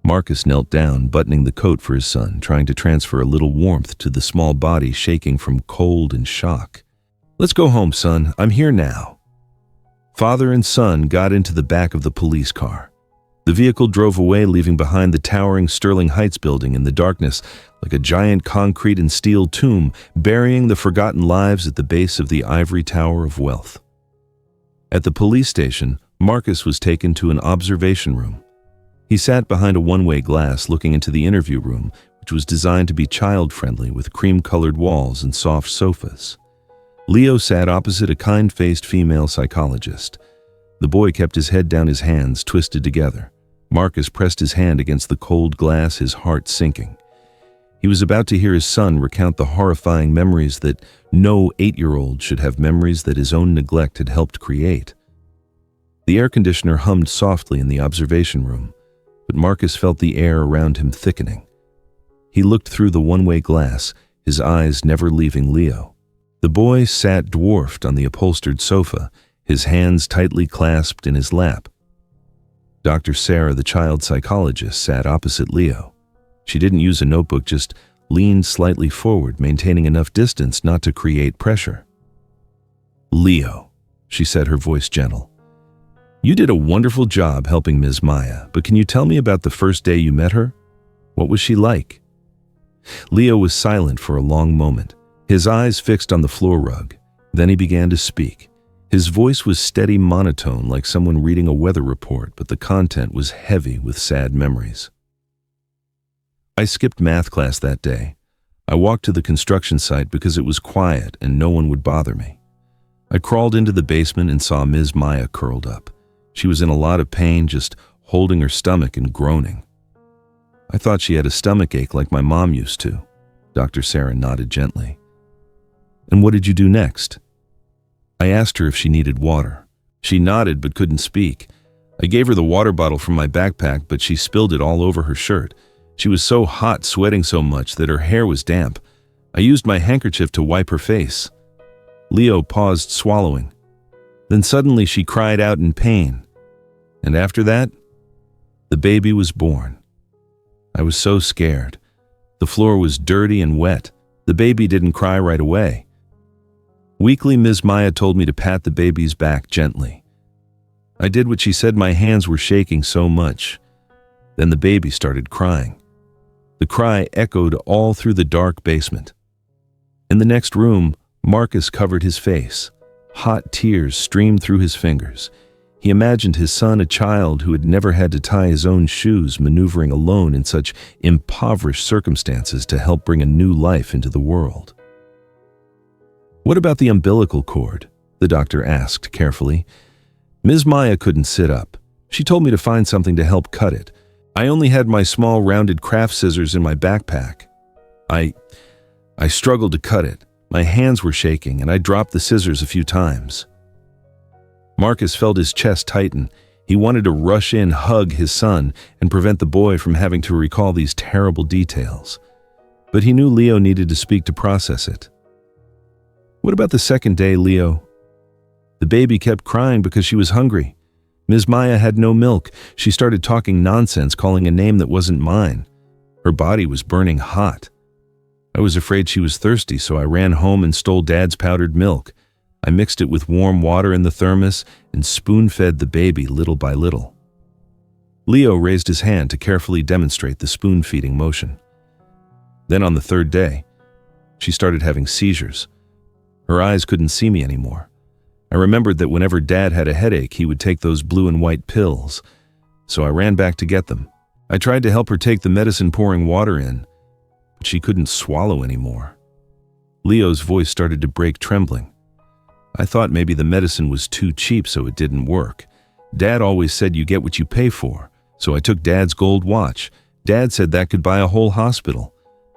Marcus knelt down, buttoning the coat for his son, trying to transfer a little warmth to the small body shaking from cold and shock. "Let's go home, son. I'm here now." Father and son got into the back of the police car. The vehicle drove away, leaving behind the towering Sterling Heights building in the darkness like a giant concrete and steel tomb, burying the forgotten lives at the base of the ivory tower of wealth. At the police station, Marcus was taken to an observation room. He sat behind a one-way glass looking into the interview room, which was designed to be child-friendly with cream-colored walls and soft sofas. Leo sat opposite a kind-faced female psychologist. The boy kept his head down, his hands twisted together. Marcus pressed his hand against the cold glass, his heart sinking. He was about to hear his son recount the horrifying memories that no 8-year-old should have, memories that his own neglect had helped create. The air conditioner hummed softly in the observation room, but Marcus felt the air around him thickening. He looked through the one-way glass, his eyes never leaving Leo. The boy sat dwarfed on the upholstered sofa, his hands tightly clasped in his lap. Dr. Sarah, the child psychologist, sat opposite Leo. She didn't use a notebook, just leaned slightly forward, maintaining enough distance not to create pressure. "Leo," she said, her voice gentle, "you did a wonderful job helping Ms. Maya, but can you tell me about the first day you met her? What was she like?" Leo was silent for a long moment, his eyes fixed on the floor rug. Then he began to speak. His voice was steady, monotone, like someone reading a weather report, but the content was heavy with sad memories. "I skipped math class that day. I walked to the construction site because it was quiet and no one would bother me. I crawled into the basement and saw Ms. Maya curled up. She was in a lot of pain, just holding her stomach and groaning. I thought she had a stomach ache like my mom used to." Dr. Sarah nodded gently. "And what did you do next?" "I asked her if she needed water. She nodded but couldn't speak. I gave her the water bottle from my backpack, but she spilled it all over her shirt. She was so hot, sweating so much that her hair was damp. I used my handkerchief to wipe her face." Leo paused, swallowing. Then suddenly she cried out in pain. "And after that, the baby was born. I was so scared. The floor was dirty and wet. The baby didn't cry right away. Weakly, Ms. Maya told me to pat the baby's back gently. I did what she said. My hands were shaking so much. Then the baby started crying. The cry echoed all through the dark basement. In the next room, Marcus covered his face. Hot tears streamed through his fingers. He imagined his son, a child who had never had to tie his own shoes, maneuvering alone in such impoverished circumstances to help bring a new life into the world. "What about the umbilical cord?" the doctor asked carefully. Ms. Maya couldn't sit up. She told me to find something to help cut it. I only had my small rounded craft scissors in my backpack. I struggled to cut it. My hands were shaking and I dropped the scissors a few times. Marcus felt his chest tighten. He wanted to rush in, hug his son, and prevent the boy from having to recall these terrible details. But he knew Leo needed to speak to process it. "What about the second day, Leo?" "The baby kept crying because she was hungry. Ms. Maya had no milk. She started talking nonsense, calling a name that wasn't mine. Her body was burning hot. I was afraid she was thirsty, so I ran home and stole Dad's powdered milk. I mixed it with warm water in the thermos and spoon-fed the baby little by little." Leo raised his hand to carefully demonstrate the spoon-feeding motion. Then on the third day, she started having seizures. Her eyes couldn't see me anymore. I remembered that whenever Dad had a headache, he would take those blue and white pills, so I ran back to get them. I tried to help her take the medicine pouring water in, but she couldn't swallow anymore. Leo's voice started to break, trembling. I thought maybe the medicine was too cheap, so it didn't work. Dad always said you get what you pay for, so I took Dad's gold watch. Dad said that could buy a whole hospital.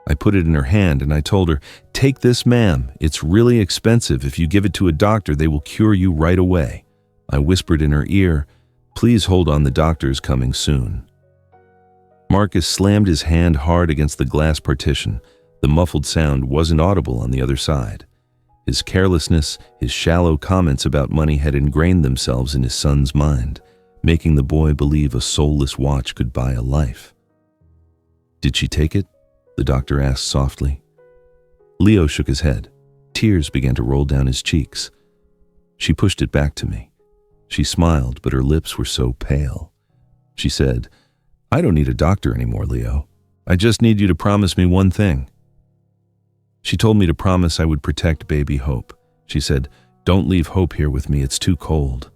I put it in her hand and I told her, "Take this, ma'am. It's really expensive. If you give it to a doctor, they will cure you right away." I whispered in her ear, "Please hold on, the doctor's coming soon." Marcus slammed his hand hard against the glass partition. The muffled sound wasn't audible on the other side. His carelessness, his shallow comments about money had ingrained themselves in his son's mind, making the boy believe a soulless watch could buy a life. "Did she take it?" the doctor asked softly. Leo shook his head. Tears began to roll down his cheeks. She pushed it back to me. She smiled, but her lips were so pale. She said, "I don't need a doctor anymore, Leo. I just need you to promise me one thing." She told me to promise I would protect baby Hope. She said, "Don't leave Hope here with me, it's too cold."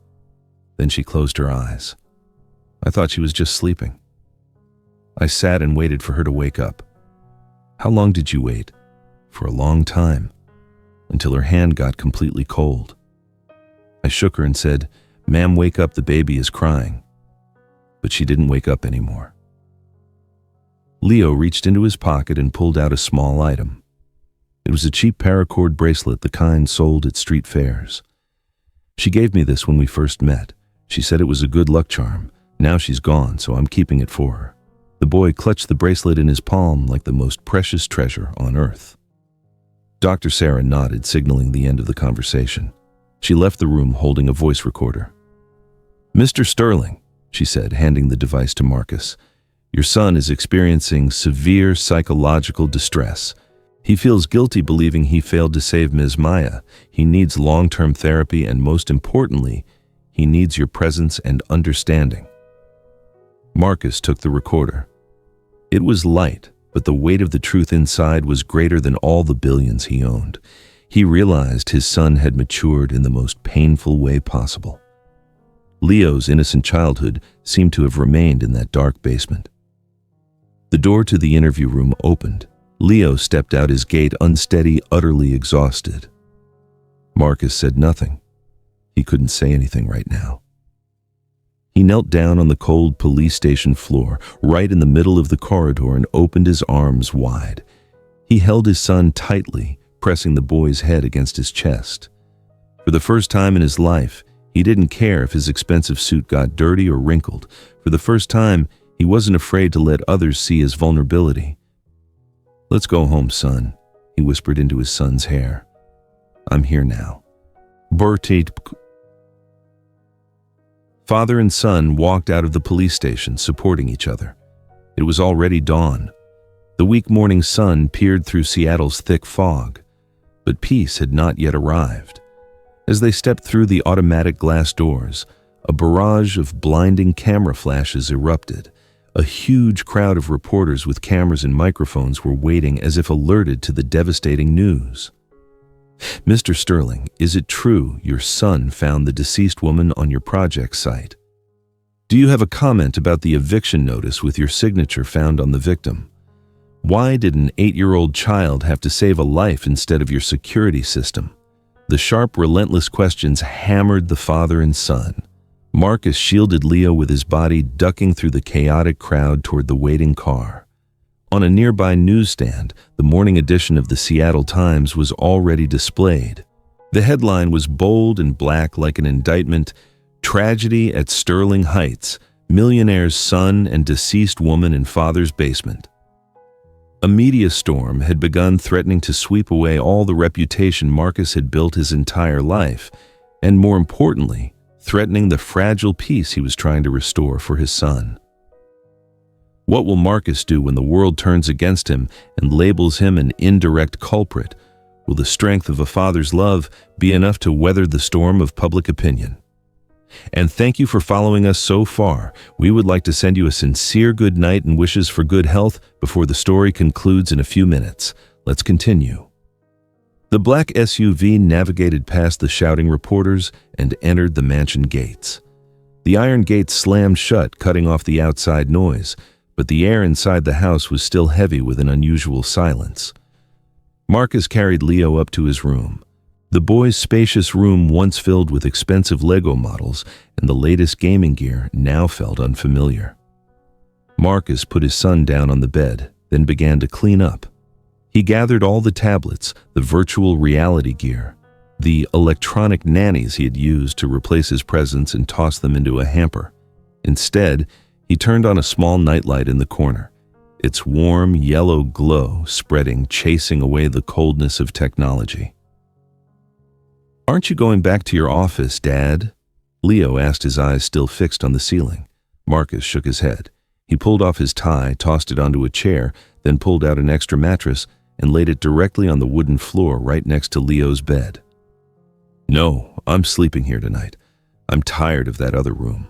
Then she closed her eyes. I thought she was just sleeping. I sat and waited for her to wake up. "How long did you wait?" "For a long time, until her hand got completely cold." I shook her and said, "Ma'am, wake up, the baby is crying." But she didn't wake up anymore. Leo reached into his pocket and pulled out a small item. It was a cheap paracord bracelet, the kind sold at street fairs. She gave me this when we first met. She said it was a good luck charm. Now she's gone, so I'm keeping it for her. The boy clutched the bracelet in his palm like the most precious treasure on earth. Dr. Sarah nodded, signaling the end of the conversation. She left the room holding a voice recorder. "Mr. Sterling," she said, handing the device to Marcus, "your son is experiencing severe psychological distress. He feels guilty believing he failed to save Ms. Maya. He needs long-term therapy, and most importantly, he needs your presence and understanding." Marcus took the recorder. It was light, but the weight of the truth inside was greater than all the billions he owned. He realized his son had matured in the most painful way possible. Leo's innocent childhood seemed to have remained in that dark basement. The door to the interview room opened. Leo stepped out, his gait unsteady, utterly exhausted. Marcus said nothing. He couldn't say anything right now. He knelt down on the cold police station floor, right in the middle of the corridor, and opened his arms wide. He held his son tightly, pressing the boy's head against his chest. For the first time in his life, he didn't care if his expensive suit got dirty or wrinkled. For the first time, he wasn't afraid to let others see his vulnerability. "Let's go home, son," he whispered into his son's hair. "I'm here now." Father and son walked out of the police station, supporting each other. It was already dawn. The weak morning sun peered through Seattle's thick fog, but peace had not yet arrived. As they stepped through the automatic glass doors, a barrage of blinding camera flashes erupted. A huge crowd of reporters with cameras and microphones were waiting, as if alerted to the devastating news. "Mr. Sterling, is it true your son found the deceased woman on your project site? Do you have a comment about the eviction notice with your signature found on the victim? Why did an 8-year-old child have to save a life instead of your security system?" The sharp, relentless questions hammered the father and son. Marcus shielded Leo with his body, ducking through the chaotic crowd toward the waiting car. On a nearby newsstand, the morning edition of the Seattle Times was already displayed. The headline was bold and black like an indictment: "Tragedy at Sterling Heights, Millionaire's son and deceased woman in father's basement." A media storm had begun, threatening to sweep away all the reputation Marcus had built his entire life, and more importantly, threatening the fragile peace he was trying to restore for his son. What will Marcus do when the world turns against him and labels him an indirect culprit? Will the strength of a father's love be enough to weather the storm of public opinion? And thank you for following us so far. We would like to send you a sincere good night and wishes for good health before the story concludes in a few minutes. Let's continue. The black SUV navigated past the shouting reporters and entered the mansion gates. The iron gates slammed shut, cutting off the outside noise, but the air inside the house was still heavy with an unusual silence. Marcus carried Leo up to his room. The boy's spacious room, once filled with expensive Lego models and the latest gaming gear, now felt unfamiliar. Marcus put his son down on the bed, then began to clean up. He gathered all the tablets, the virtual reality gear, the electronic nannies he had used to replace his presents, and tossed them into a hamper. Instead, he turned on a small nightlight in the corner, its warm yellow glow spreading, chasing away the coldness of technology. "Aren't you going back to your office, Dad?" Leo asked, his eyes still fixed on the ceiling. Marcus shook his head. He pulled off his tie, tossed it onto a chair, then pulled out an extra mattress and laid it directly on the wooden floor right next to Leo's bed. "No, I'm sleeping here tonight. I'm tired of that other room."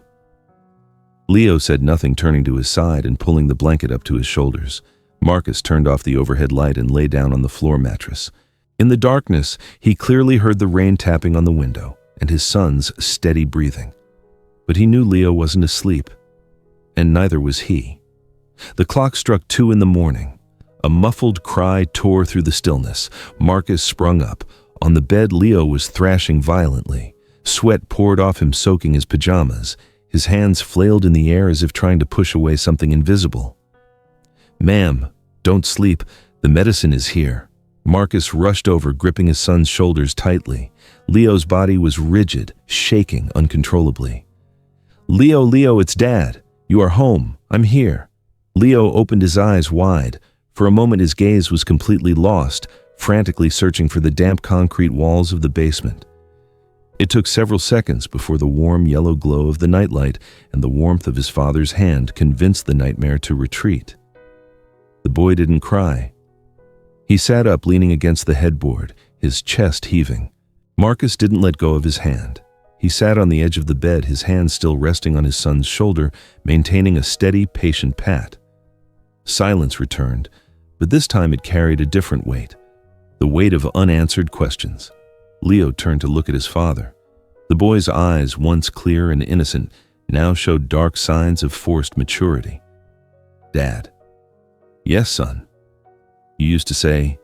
Leo said nothing, turning to his side and pulling the blanket up to his shoulders. Marcus turned off the overhead light and lay down on the floor mattress. In the darkness, he clearly heard the rain tapping on the window and his son's steady breathing. But he knew Leo wasn't asleep, and neither was he. The clock struck 2 in the morning. A muffled cry tore through the stillness. Marcus sprung up. On the bed, Leo was thrashing violently. Sweat poured off him, soaking his pajamas. His hands flailed in the air as if trying to push away something invisible. "Ma'am, don't sleep. The medicine is here." Marcus rushed over, gripping his son's shoulders tightly. Leo's body was rigid, shaking uncontrollably. Leo, it's Dad. You are home. I'm here." Leo opened his eyes wide. For a moment his gaze was completely lost, frantically searching for the damp concrete walls of the basement. It took several seconds before the warm yellow glow of the nightlight and the warmth of his father's hand convinced the nightmare to retreat. The boy didn't cry. He sat up, leaning against the headboard, his chest heaving. Marcus didn't let go of his hand. He sat on the edge of the bed, his hand still resting on his son's shoulder, maintaining a steady, patient pat. Silence returned, but this time it carried a different weight, the weight of unanswered questions. Leo turned to look at his father. The boy's eyes, once clear and innocent, now showed dark signs of forced maturity. "Dad." "Yes, son. You used to say,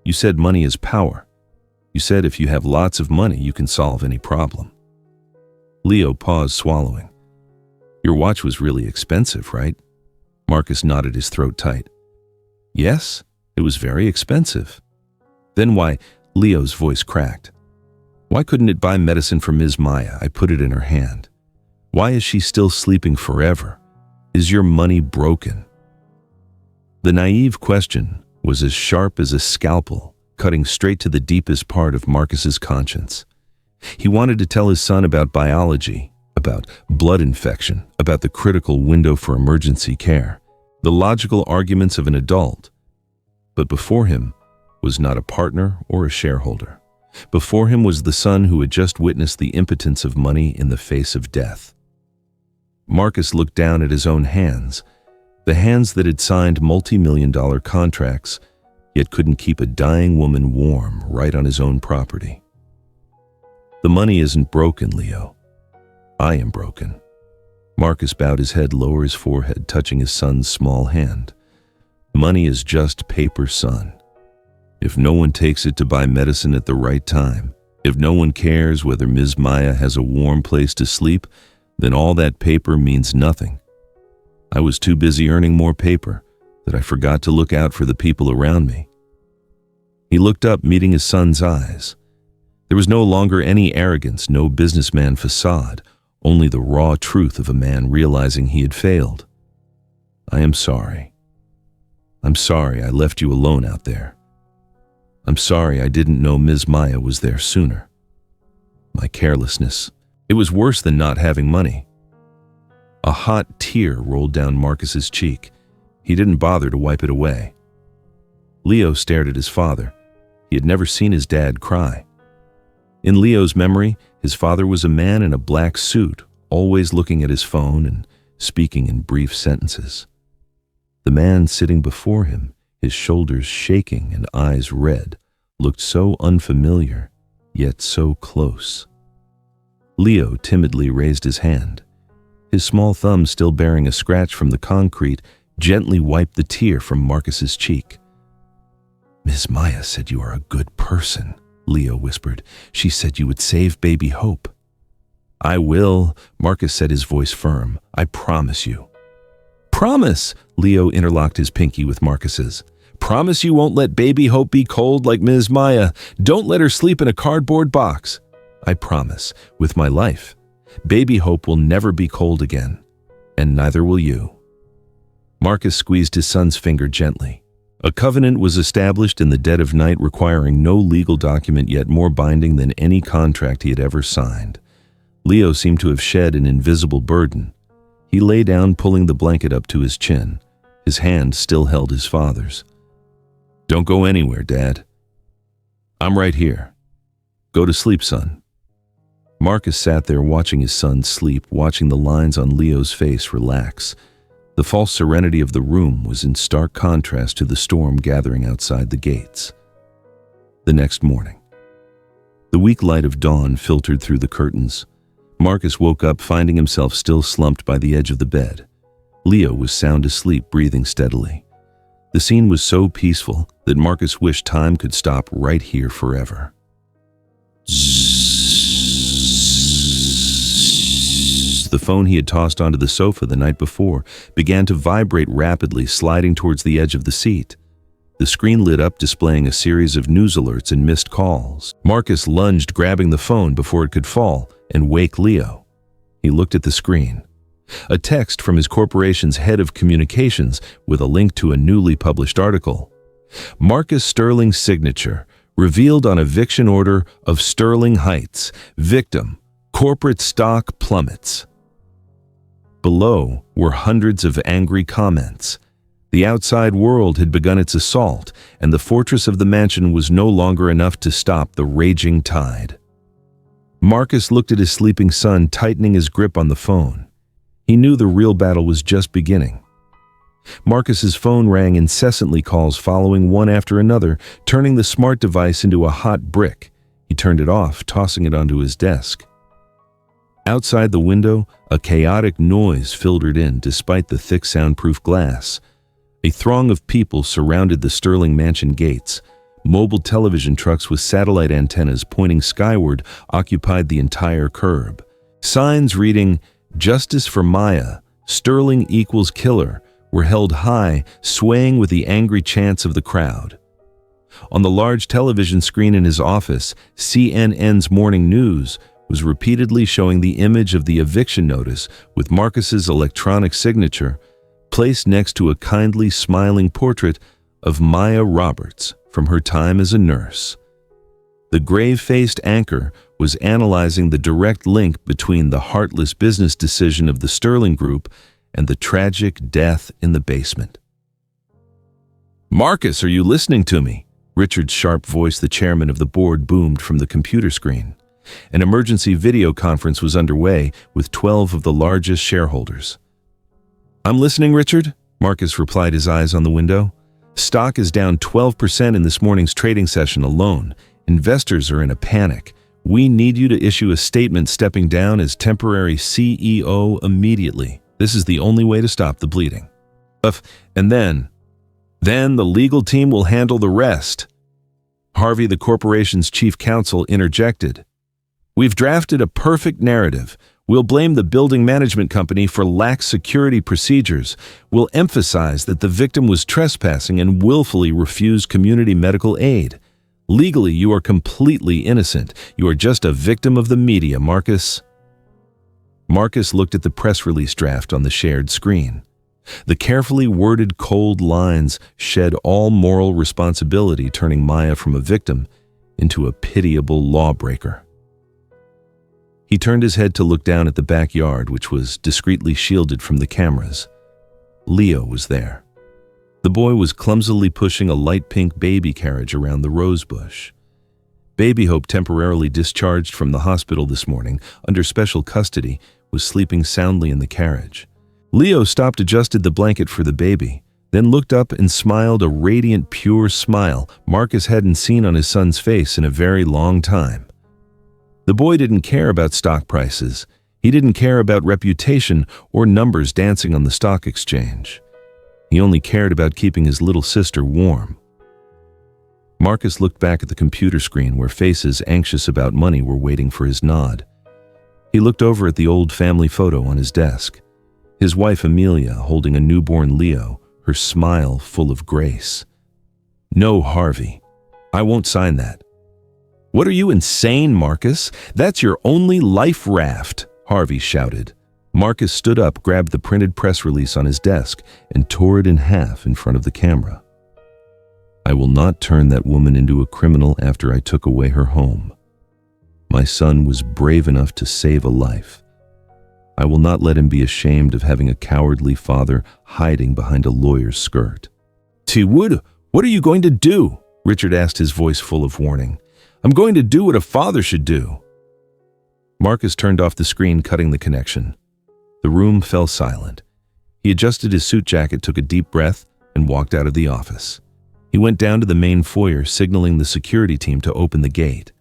you said money is power. You said if you have lots of money, you can solve any problem." Leo paused, swallowing. "Your watch was really expensive, right?" Marcus nodded, his throat tight. "Yes, it was very expensive." "Then why?" Leo's voice cracked. "Why couldn't it buy medicine for Ms. Maya?" I put it in her hand. "Why is she still sleeping forever? Is your money broken?" The naive question was as sharp as a scalpel, cutting straight to the deepest part of Marcus's conscience. He wanted to tell his son about biology, about blood infection, about the critical window for emergency care, the logical arguments of an adult. But before him was not a partner or a shareholder. Before him was the son who had just witnessed the impotence of money in the face of death. Marcus looked down at his own hands, the hands that had signed multi-million-dollar contracts, yet couldn't keep a dying woman warm right on his own property. "The money isn't broken, Leo. I am broken." Marcus bowed his head, lower his forehead, touching his son's small hand. "Money is just paper, son. If no one takes it to buy medicine at the right time, if no one cares whether Ms. Maya has a warm place to sleep, then all that paper means nothing. I was too busy earning more paper that I forgot to look out for the people around me." He looked up, meeting his son's eyes. There was no longer any arrogance, no businessman facade, only the raw truth of a man realizing he had failed. "I am sorry. I'm sorry I left you alone out there. I'm sorry I didn't know Ms. Maya was there sooner. My carelessness. It was worse than not having money." A hot tear rolled down Marcus's cheek. He didn't bother to wipe it away. Leo stared at his father. He had never seen his dad cry. In Leo's memory, his father was a man in a black suit, always looking at his phone and speaking in brief sentences. The man sitting before him, his shoulders shaking and eyes red, looked so unfamiliar, yet so close. Leo timidly raised his hand. His small thumb, still bearing a scratch from the concrete, gently wiped the tear from Marcus's cheek. "Ms. Maya said you are a good person," Leo whispered. "She said you would save baby Hope." "I will," Marcus said, his voice firm. "I promise you." "Promise!" Leo interlocked his pinky with Marcus's. "Promise you won't let baby Hope be cold like Ms. Maya. Don't let her sleep in a cardboard box." "I promise, with my life. Baby Hope will never be cold again, and neither will you." Marcus squeezed his son's finger gently. A covenant was established in the dead of night, requiring no legal document, yet more binding than any contract he had ever signed. Leo seemed to have shed an invisible burden. He lay down, pulling the blanket up to his chin. His hand still held his father's. "Don't go anywhere, Dad. I'm right here. Go to sleep, son." Marcus sat there watching his son sleep, watching the lines on Leo's face relax. The false serenity of the room was in stark contrast to the storm gathering outside the gates. The next morning, the weak light of dawn filtered through the curtains. Marcus woke up, finding himself still slumped by the edge of the bed. Leo was sound asleep, breathing steadily. The scene was so peaceful that Marcus wished time could stop right here forever. The phone he had tossed onto the sofa the night before began to vibrate rapidly, sliding towards the edge of the seat. The screen lit up, displaying a series of news alerts and missed calls. Marcus lunged, grabbing the phone before it could fall and wake Leo. He looked at the screen. A text from his corporation's head of communications with a link to a newly published article. Marcus Sterling's signature, revealed on eviction order of Sterling Heights. Victim, corporate stock plummets. Below were hundreds of angry comments. The outside world had begun its assault, and the fortress of the mansion was no longer enough to stop the raging tide. Marcus looked at his sleeping son, tightening his grip on the phone. He knew the real battle was just beginning. Marcus's phone rang incessantly, calls following one after another, turning the smart device into a hot brick. He turned it off, tossing it onto his desk. Outside the window, a chaotic noise filtered in despite the thick soundproof glass. A throng of people surrounded the Sterling Mansion gates. Mobile television trucks with satellite antennas pointing skyward occupied the entire curb. Signs reading, "Justice for Maya, Sterling equals killer," were held high, swaying with the angry chants of the crowd. On the large television screen in his office, CNN's Morning News was repeatedly showing the image of the eviction notice with Marcus's electronic signature, placed next to a kindly, smiling portrait of Maya Roberts from her time as a nurse. The grave-faced anchor was analyzing the direct link between the heartless business decision of the Sterling Group and the tragic death in the basement. "Marcus, are you listening to me?" Richard's sharp voice, the chairman of the board, boomed from the computer screen. An emergency video conference was underway with 12 of the largest shareholders. "I'm listening, Richard," Marcus replied, his eyes on the window. "Stock is down 12% in this morning's trading session alone. Investors are in a panic. We need you to issue a statement stepping down as temporary CEO immediately. This is the only way to stop the bleeding. And then the legal team will handle the rest." Harvey, the corporation's chief counsel, interjected. "We've drafted a perfect narrative. We'll blame the building management company for lax security procedures. We'll emphasize that the victim was trespassing and willfully refused community medical aid. Legally, you are completely innocent. You are just a victim of the media, Marcus." Marcus looked at the press release draft on the shared screen. The carefully worded cold lines shed all moral responsibility, turning Maya from a victim into a pitiable lawbreaker. He turned his head to look down at the backyard, which was discreetly shielded from the cameras. Leo was there. The boy was clumsily pushing a light pink baby carriage around the rose bush. Baby Hope, temporarily discharged from the hospital this morning under special custody, was sleeping soundly in the carriage. Leo stopped, adjusted the blanket for the baby, then looked up and smiled a radiant, pure smile Marcus hadn't seen on his son's face in a very long time. The boy didn't care about stock prices. He didn't care about reputation or numbers dancing on the stock exchange. He only cared about keeping his little sister warm. Marcus looked back at the computer screen where faces anxious about money were waiting for his nod. He looked over at the old family photo on his desk. His wife Amelia holding a newborn Leo, her smile full of grace. "No, Harvey. I won't sign that." "What are you, insane, Marcus? That's your only life raft," Harvey shouted. Marcus stood up, grabbed the printed press release on his desk, and tore it in half in front of the camera. "I will not turn that woman into a criminal after I took away her home. My son was brave enough to save a life. I will not let him be ashamed of having a cowardly father hiding behind a lawyer's skirt." "T. Wood, what are you going to do?" Richard asked, his voice full of warning. "I'm going to do what a father should do." Marcus turned off the screen, cutting the connection. The room fell silent. He adjusted his suit jacket, took a deep breath, and walked out of the office. He went down to the main foyer, signaling the security team to open the gate.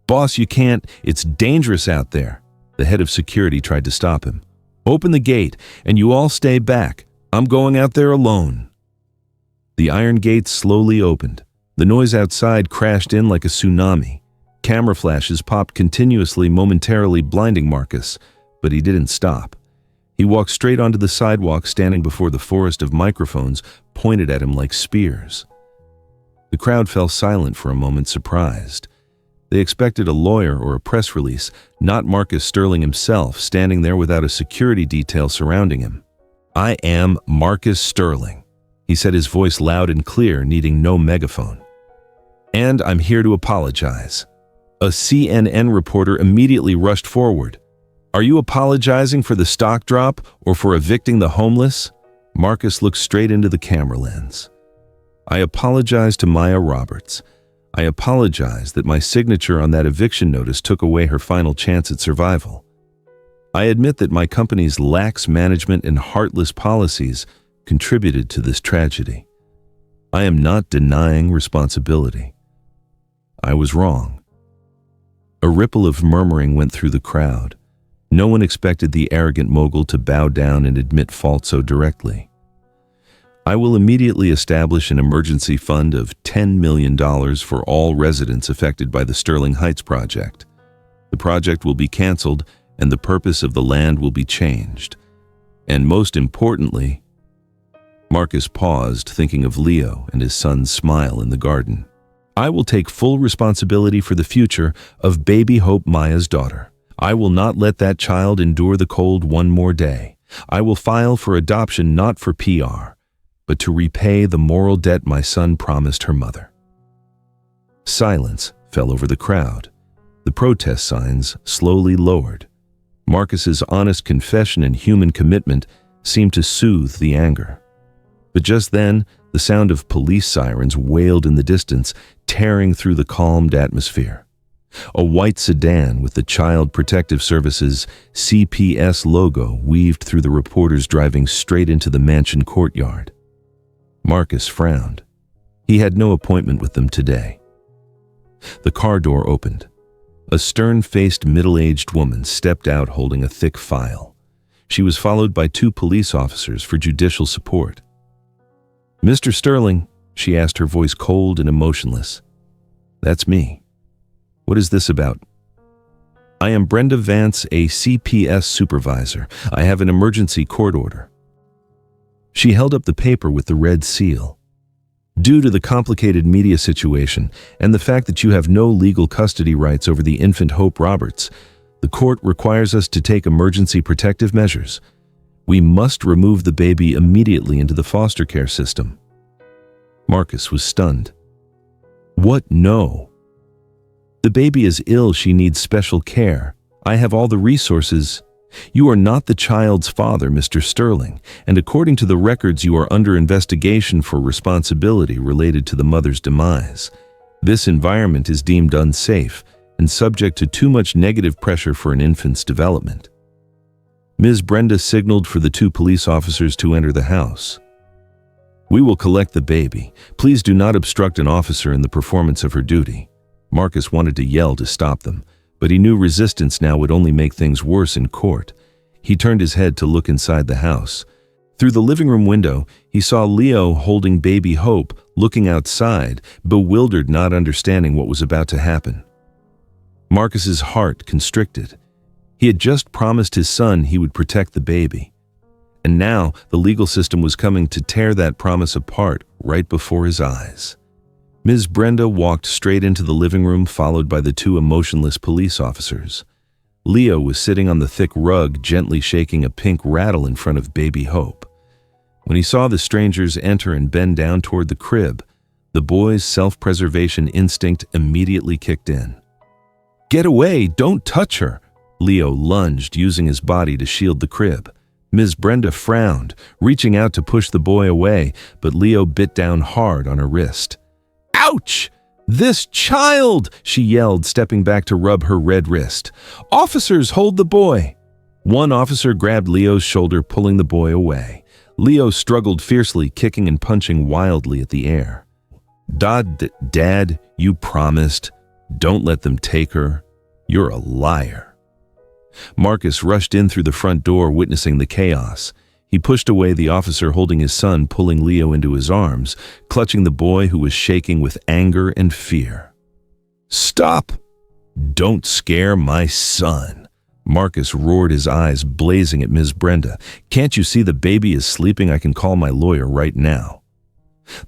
"Boss, you can't. It's dangerous out there." The head of security tried to stop him. "Open the gate, and you all stay back. I'm going out there alone." The iron gate slowly opened. The noise outside crashed in like a tsunami. Camera flashes popped continuously, momentarily blinding Marcus, but he didn't stop. He walked straight onto the sidewalk, standing before the forest of microphones pointed at him like spears. The crowd fell silent for a moment, surprised. They expected a lawyer or a press release, not Marcus Sterling himself, standing there without a security detail surrounding him. "I am Marcus Sterling," he said, his voice loud and clear, needing no megaphone. "And I'm here to apologize." A CNN reporter immediately rushed forward. "Are you apologizing for the stock drop or for evicting the homeless?" Marcus looked straight into the camera lens. "I apologize to Maya Roberts. I apologize that my signature on that eviction notice took away her final chance at survival. I admit that my company's lax management and heartless policies contributed to this tragedy. I am not denying responsibility. I was wrong." A ripple of murmuring went through the crowd. No one expected the arrogant mogul to bow down and admit fault so directly. "I will immediately establish an emergency fund of $10 million for all residents affected by the Sterling Heights project. The project will be canceled and the purpose of the land will be changed. And most importantly..." Marcus paused, thinking of Leo and his son's smile in the garden. "I will take full responsibility for the future of baby Hope, Maya's daughter. I will not let that child endure the cold one more day. I will file for adoption not for PR, but to repay the moral debt my son promised her mother." Silence fell over the crowd. The protest signs slowly lowered. Marcus's honest confession and human commitment seemed to soothe the anger. But just then, the sound of police sirens wailed in the distance, tearing through the calmed atmosphere. A white sedan with the Child Protective Services CPS logo weaved through the reporters, driving straight into the mansion courtyard. Marcus frowned. He had no appointment with them today. The car door opened. A stern-faced, middle-aged woman stepped out holding a thick file. She was followed by 2 police officers for judicial support. "Mr. Sterling," she asked, her voice cold and emotionless. "That's me. What is this about?" "I am Brenda Vance, a CPS supervisor. I have an emergency court order." She held up the paper with the red seal. "Due to the complicated media situation and the fact that you have no legal custody rights over the infant Hope Roberts, the court requires us to take emergency protective measures. We must remove the baby immediately into the foster care system." Marcus was stunned. "What? No. The baby is ill. She needs special care. I have all the resources. You are not the child's father, Mr. Sterling, and according to the records, you are under investigation for responsibility related to the mother's demise. This environment is deemed unsafe and subject to too much negative pressure for an infant's development. Ms. Brenda signaled for the two police officers to enter the house. "We will collect the baby. Please do not obstruct an officer in the performance of her duty." Marcus wanted to yell to stop them, but he knew resistance now would only make things worse in court. He turned his head to look inside the house. Through the living room window, he saw Leo holding baby Hope, looking outside, bewildered, not understanding what was about to happen. Marcus's heart constricted. He had just promised his son he would protect the baby. And now the legal system was coming to tear that promise apart right before his eyes. Ms. Brenda walked straight into the living room, followed by the two emotionless police officers. Leo was sitting on the thick rug, gently shaking a pink rattle in front of baby Hope. When he saw the strangers enter and bend down toward the crib, the boy's self-preservation instinct immediately kicked in. "Get away! Don't touch her!" Leo lunged, using his body to shield the crib. Ms. Brenda frowned, reaching out to push the boy away, but Leo bit down hard on her wrist. "Ouch! This child!" she yelled, stepping back to rub her red wrist. "Officers, hold the boy!" One officer grabbed Leo's shoulder, pulling the boy away. Leo struggled fiercely, kicking and punching wildly at the air. Dad, you promised. Don't let them take her. You're a liar." Marcus rushed in through the front door, witnessing the chaos. He pushed away the officer holding his son, pulling Leo into his arms, clutching the boy who was shaking with anger and fear. "Stop! Don't scare my son!" Marcus roared, his eyes blazing at Ms. Brenda. "Can't you see the baby is sleeping? I can call my lawyer right now."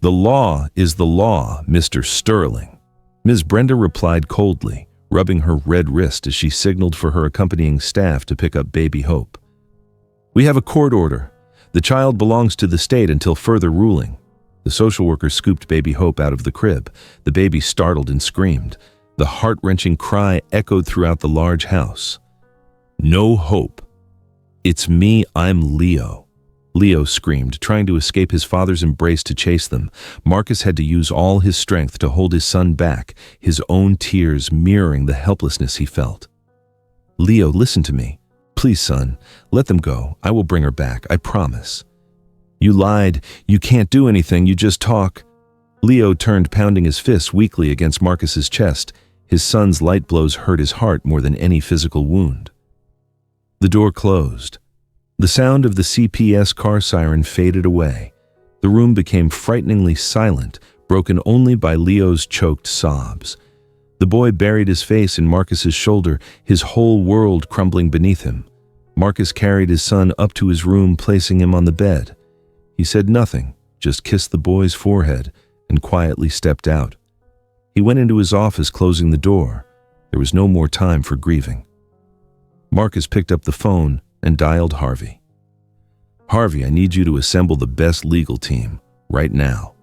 "The law is the law, Mr. Sterling." Ms. Brenda replied coldly, rubbing her red wrist as she signaled for her accompanying staff to pick up baby Hope. "We have a court order. The child belongs to the state until further ruling." The social worker scooped baby Hope out of the crib. The baby startled and screamed. The heart-wrenching cry echoed throughout the large house. "No hope. It's me, I'm Leo." Leo screamed, trying to escape his father's embrace to chase them. Marcus had to use all his strength to hold his son back, his own tears mirroring the helplessness he felt. "Leo, listen to me. Please, son, let them go. I will bring her back, I promise." "You lied. You can't do anything. You just talk." Leo turned, pounding his fists weakly against Marcus's chest. His son's light blows hurt his heart more than any physical wound. The door closed. The sound of the CPS car siren faded away. The room became frighteningly silent, broken only by Leo's choked sobs. The boy buried his face in Marcus's shoulder, his whole world crumbling beneath him. Marcus carried his son up to his room, placing him on the bed. He said nothing, just kissed the boy's forehead and quietly stepped out. He went into his office, closing the door. There was no more time for grieving. Marcus picked up the phone and dialed Harvey. "Harvey, I need you to assemble the best legal team, right now."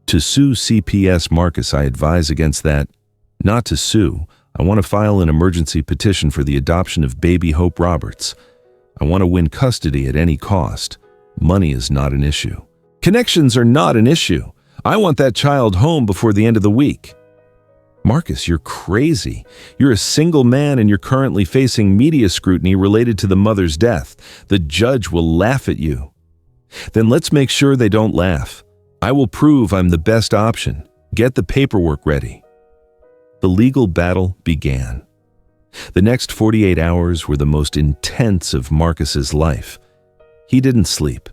"To sue CPS, Marcus, I advise against that." "Not to sue. I want to file an emergency petition for the adoption of baby Hope Roberts. I want to win custody at any cost. Money is not an issue." "Connections are not an issue. I want that child home before the end of the week." "Marcus, you're crazy. You're a single man and you're currently facing media scrutiny related to the mother's death. The judge will laugh at you." "Then let's make sure they don't laugh. I will prove I'm the best option. Get the paperwork ready." The legal battle began. The next 48 hours were the most intense of Marcus's life. He didn't sleep.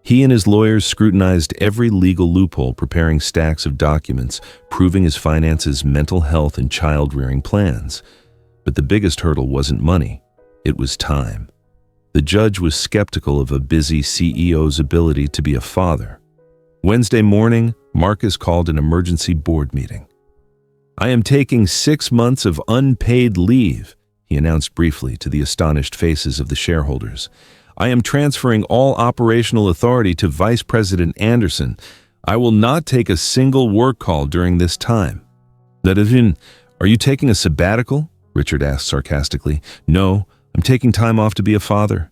He and his lawyers scrutinized every legal loophole, preparing stacks of documents, proving his finances, mental health, and child-rearing plans. But the biggest hurdle wasn't money. It was time. The judge was skeptical of a busy CEO's ability to be a father. Wednesday morning, Marcus called an emergency board meeting. "I am taking 6 months of unpaid leave," he announced briefly to the astonished faces of the shareholders. "I am transferring all operational authority to Vice President Anderson. I will not take a single work call during this time." "Are you taking a sabbatical?" Richard asked sarcastically. "No, I'm taking time off to be a father."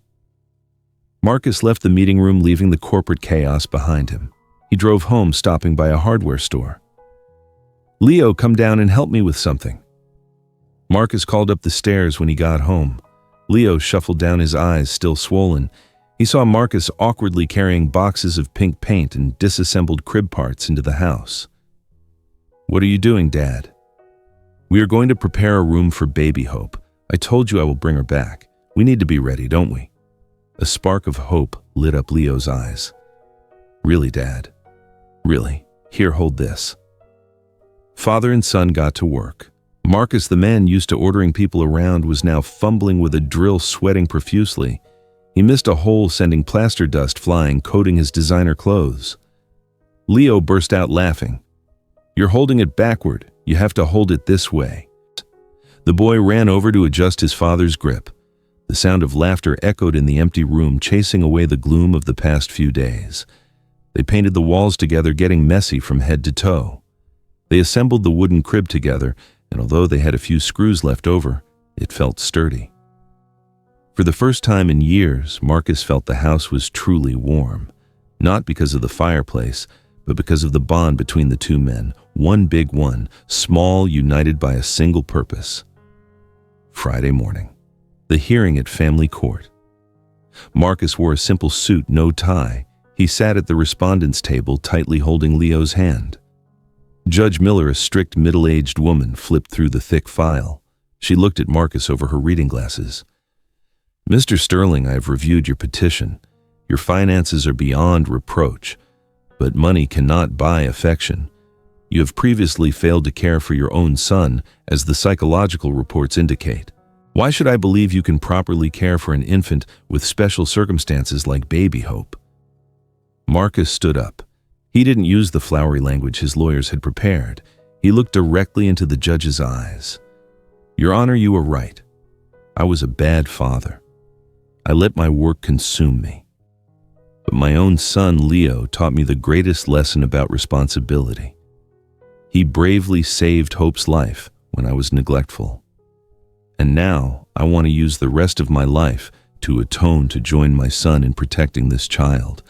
Marcus left the meeting room, leaving the corporate chaos behind him. He drove home, stopping by a hardware store. "Leo, come down and help me with something." Marcus called up the stairs when he got home. Leo shuffled down, his eyes still swollen. He saw Marcus awkwardly carrying boxes of pink paint and disassembled crib parts into the house. "What are you doing, Dad?" "We are going to prepare a room for baby Hope. I told you I will bring her back. We need to be ready, don't we?" A spark of hope lit up Leo's eyes. "Really, Dad? Really? Here, hold this." Father and son got to work. Marcus, the man used to ordering people around, was now fumbling with a drill, sweating profusely. He missed a hole, sending plaster dust flying, coating his designer clothes. Leo burst out laughing. "You're holding it backward. You have to hold it this way." The boy ran over to adjust his father's grip. The sound of laughter echoed in the empty room, chasing away the gloom of the past few days. They painted the walls together, getting messy from head to toe. They assembled the wooden crib together, and although they had a few screws left over, it felt sturdy. For the first time in years, Marcus felt the house was truly warm, not because of the fireplace, but because of the bond between the two men, one big one, small, united by a single purpose. Friday morning, the hearing at family court. Marcus wore a simple suit, no tie. He sat at the respondents' table, tightly holding Leo's hand. Judge Miller, a strict middle-aged woman, flipped through the thick file. She looked at Marcus over her reading glasses. "Mr. Sterling, I have reviewed your petition. Your finances are beyond reproach, but money cannot buy affection. You have previously failed to care for your own son, as the psychological reports indicate. Why should I believe you can properly care for an infant with special circumstances like baby Hope?" Marcus stood up. He didn't use the flowery language his lawyers had prepared. He looked directly into the judge's eyes. "Your Honor, you are right. I was a bad father. I let my work consume me. But my own son, Leo, taught me the greatest lesson about responsibility. He bravely saved Hope's life when I was neglectful. And now I want to use the rest of my life to atone, to join my son in protecting this child.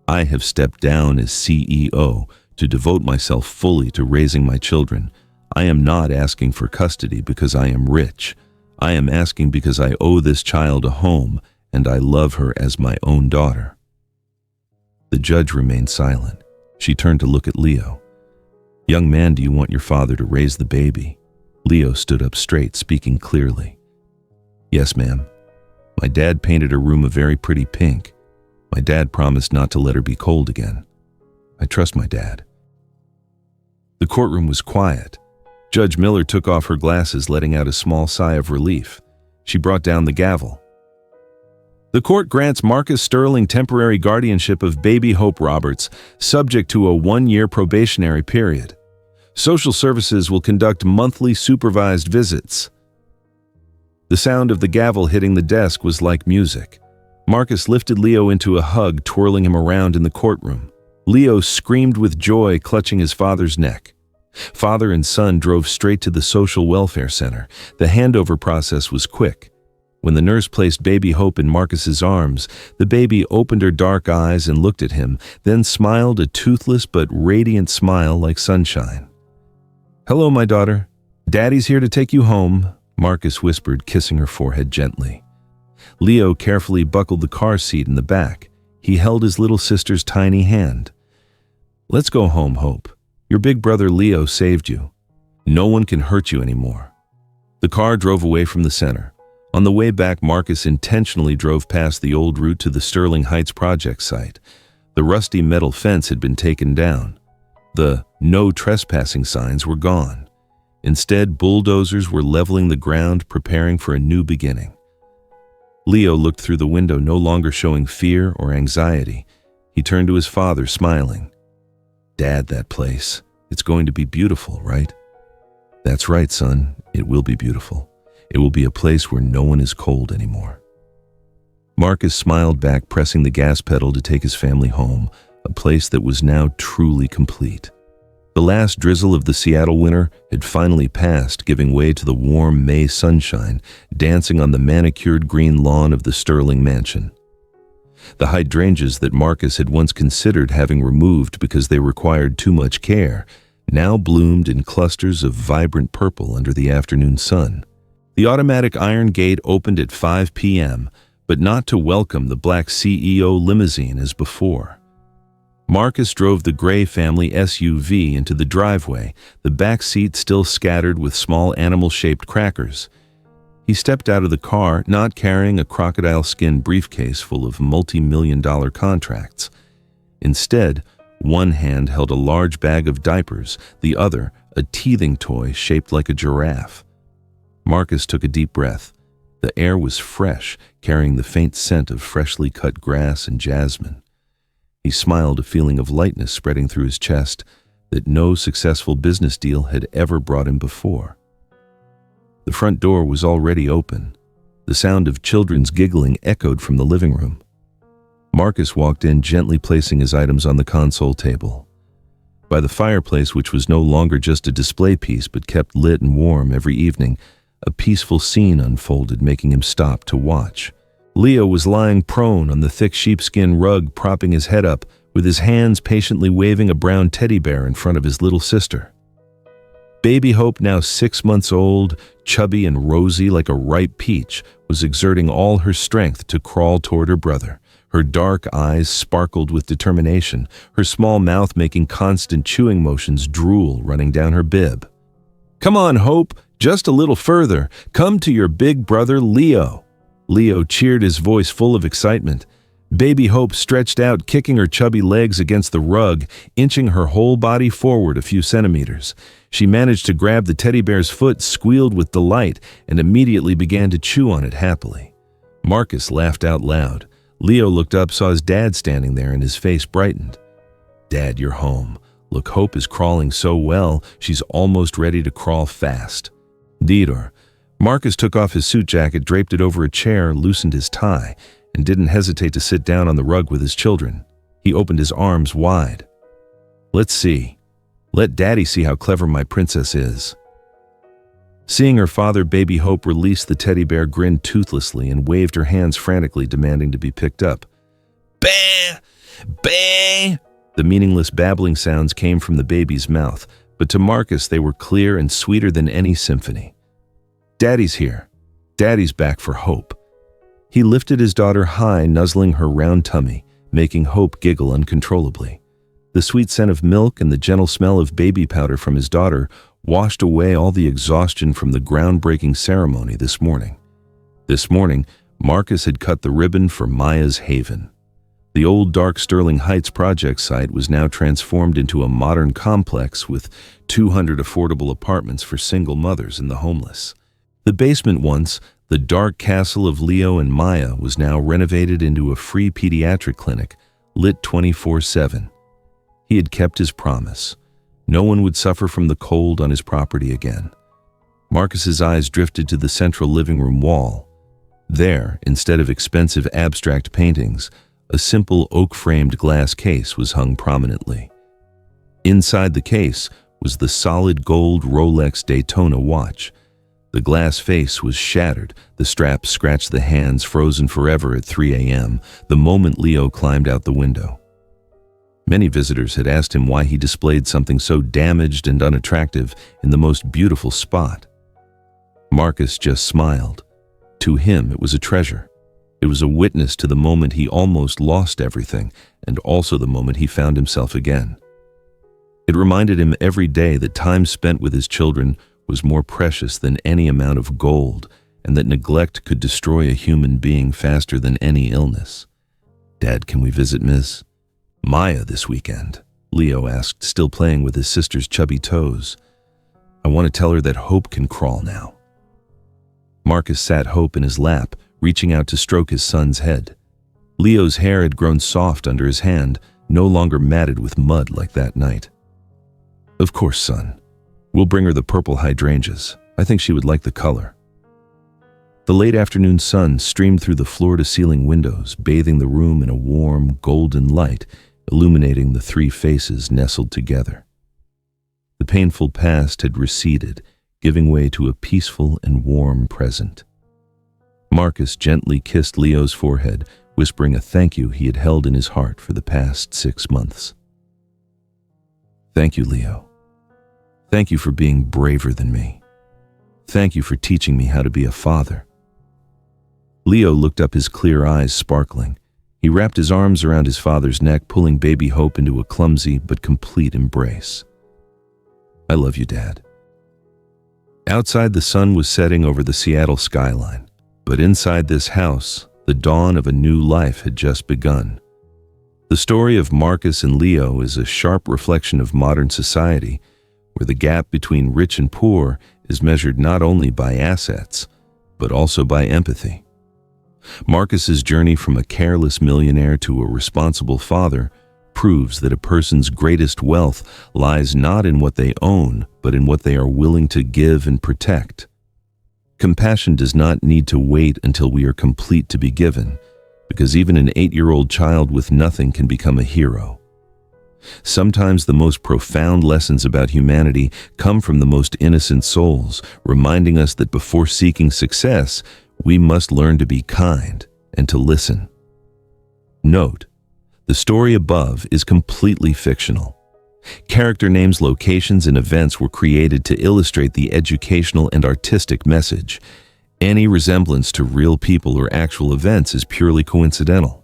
I have stepped down as CEO to devote myself fully to raising my children. I am not asking for custody because I am rich. I am asking because I owe this child a home, and I love her as my own daughter." The judge remained silent. She turned to look at Leo. "Young man, do you want your father to raise the baby?" Leo stood up straight, speaking clearly. "Yes, ma'am. My dad painted her room a very pretty pink. My dad promised not to let her be cold again. I trust my dad." The courtroom was quiet. Judge Miller took off her glasses, letting out a small sigh of relief. She brought down the gavel. "The court grants Marcus Sterling temporary guardianship of baby Hope Roberts, subject to a 1-year probationary period. Social services will conduct monthly supervised visits." The sound of the gavel hitting the desk was like music. Marcus lifted Leo into a hug, twirling him around in the courtroom. Leo screamed with joy, clutching his father's neck. Father and son drove straight to the social welfare center. The handover process was quick. When the nurse placed baby Hope in Marcus's arms, the baby opened her dark eyes and looked at him, then smiled a toothless but radiant smile like sunshine. "Hello, my daughter. Daddy's here to take you home," Marcus whispered, kissing her forehead gently. Leo carefully buckled the car seat in the back. He held his little sister's tiny hand. "Let's go home, Hope. Your big brother Leo saved you. No one can hurt you anymore." The car drove away from the center. On the way back, Marcus intentionally drove past the old route to the Sterling Heights project site. The rusty metal fence had been taken down. The "no trespassing" signs were gone. Instead, bulldozers were leveling the ground, preparing for a new beginning. Leo looked through the window, no longer showing fear or anxiety. He turned to his father, smiling. "Dad, that place, it's going to be beautiful, right?" "That's right, son. It will be beautiful. It will be a place where no one is cold anymore." Marcus smiled back, pressing the gas pedal to take his family home, a place that was now truly complete. The last drizzle of the Seattle winter had finally passed, giving way to the warm May sunshine, dancing on the manicured green lawn of the Sterling mansion. The hydrangeas that Marcus had once considered having removed because they required too much care now bloomed in clusters of vibrant purple under the afternoon sun. The automatic iron gate opened at 5 p.m., but not to welcome the black CEO limousine as before. Marcus drove the gray family SUV into the driveway, the back seat still scattered with small animal-shaped crackers. He stepped out of the car, not carrying a crocodile skin briefcase full of multi-million-dollar contracts. Instead, one hand held a large bag of diapers, the other a teething toy shaped like a giraffe. Marcus took a deep breath. The air was fresh, carrying the faint scent of freshly cut grass and jasmine. He smiled, a feeling of lightness spreading through his chest that no successful business deal had ever brought him before. The front door was already open. The sound of children's giggling echoed from the living room. Marcus walked in, gently placing his items on the console table. By the fireplace, which was no longer just a display piece but kept lit and warm every evening, a peaceful scene unfolded, making him stop to watch. Leo was lying prone on the thick sheepskin rug, propping his head up, with his hands patiently waving a brown teddy bear in front of his little sister. Baby Hope, now 6 months old, chubby and rosy like a ripe peach, was exerting all her strength to crawl toward her brother. Her dark eyes sparkled with determination, her small mouth making constant chewing motions, drool running down her bib. "Come on, Hope, just a little further. Come to your big brother, Leo." Leo cheered, his voice full of excitement. Baby Hope stretched out, kicking her chubby legs against the rug, inching her whole body forward a few centimeters. She managed to grab the teddy bear's foot, squealed with delight, and immediately began to chew on it happily. Marcus laughed out loud. Leo looked up, saw his dad standing there, and his face brightened. "Dad, you're home. Look, Hope is crawling so well, she's almost ready to crawl fast." Didor. Marcus took off his suit jacket, draped it over a chair, loosened his tie, and didn't hesitate to sit down on the rug with his children. He opened his arms wide. "Let's see. Let Daddy see how clever my princess is." Seeing her father, Baby Hope released the teddy bear, grinned toothlessly, and waved her hands frantically, demanding to be picked up. "Bah! Bah!" The meaningless babbling sounds came from the baby's mouth, but to Marcus they were clear and sweeter than any symphony. "Daddy's here. Daddy's back for Hope." He lifted his daughter high, nuzzling her round tummy, making Hope giggle uncontrollably. The sweet scent of milk and the gentle smell of baby powder from his daughter washed away all the exhaustion from the groundbreaking ceremony this morning. This morning, Marcus had cut the ribbon for Maya's haven. The old dark Sterling Heights project site was now transformed into a modern complex with 200 affordable apartments for single mothers and the homeless. The basement, once the dark castle of Leo and Maya, was now renovated into a free pediatric clinic, lit 24/7. He had kept his promise. No one would suffer from the cold on his property again. Marcus's eyes drifted to the central living room wall. There, instead of expensive abstract paintings, a simple oak-framed glass case was hung prominently. Inside the case was the solid gold Rolex Daytona watch. The glass face was shattered, the strap scratched the hands, frozen forever at 3 a.m., the moment Leo climbed out the window. Many visitors had asked him why he displayed something so damaged and unattractive in the most beautiful spot. Marcus just smiled. To him, it was a treasure. It was a witness to the moment he almost lost everything, and also the moment he found himself again. It reminded him every day that time spent with his children was more precious than any amount of gold, and that neglect could destroy a human being faster than any illness. "Dad, can we visit Miss Maya this weekend?" Leo asked, still playing with his sister's chubby toes. "I want to tell her that Hope can crawl now." Marcus sat Hope in his lap, reaching out to stroke his son's head. Leo's hair had grown soft under his hand, no longer matted with mud like that night. "Of course, son. We'll bring her the purple hydrangeas. I think she would like the color." The late afternoon sun streamed through the floor-to-ceiling windows, bathing the room in a warm, golden light, illuminating the three faces nestled together. The painful past had receded, giving way to a peaceful and warm present. Marcus gently kissed Leo's forehead, whispering a thank you he had held in his heart for the past 6 months. "Thank you, Leo. Thank you for being braver than me. Thank you for teaching me how to be a father." Leo looked up, his clear eyes sparkling. He wrapped his arms around his father's neck, pulling baby Hope into a clumsy but complete embrace. "I love you, Dad." Outside, the sun was setting over the Seattle skyline, but inside this house, the dawn of a new life had just begun. The story of Marcus and Leo is a sharp reflection of modern society, where the gap between rich and poor is measured not only by assets, but also by empathy. Marcus's journey from a careless millionaire to a responsible father proves that a person's greatest wealth lies not in what they own, but in what they are willing to give and protect. Compassion does not need to wait until we are complete to be given, because even an 8-year-old child with nothing can become a hero. Sometimes the most profound lessons about humanity come from the most innocent souls, reminding us that before seeking success, we must learn to be kind and to listen. Note: the story above is completely fictional. Character names, locations, and events were created to illustrate the educational and artistic message. Any resemblance to real people or actual events is purely coincidental.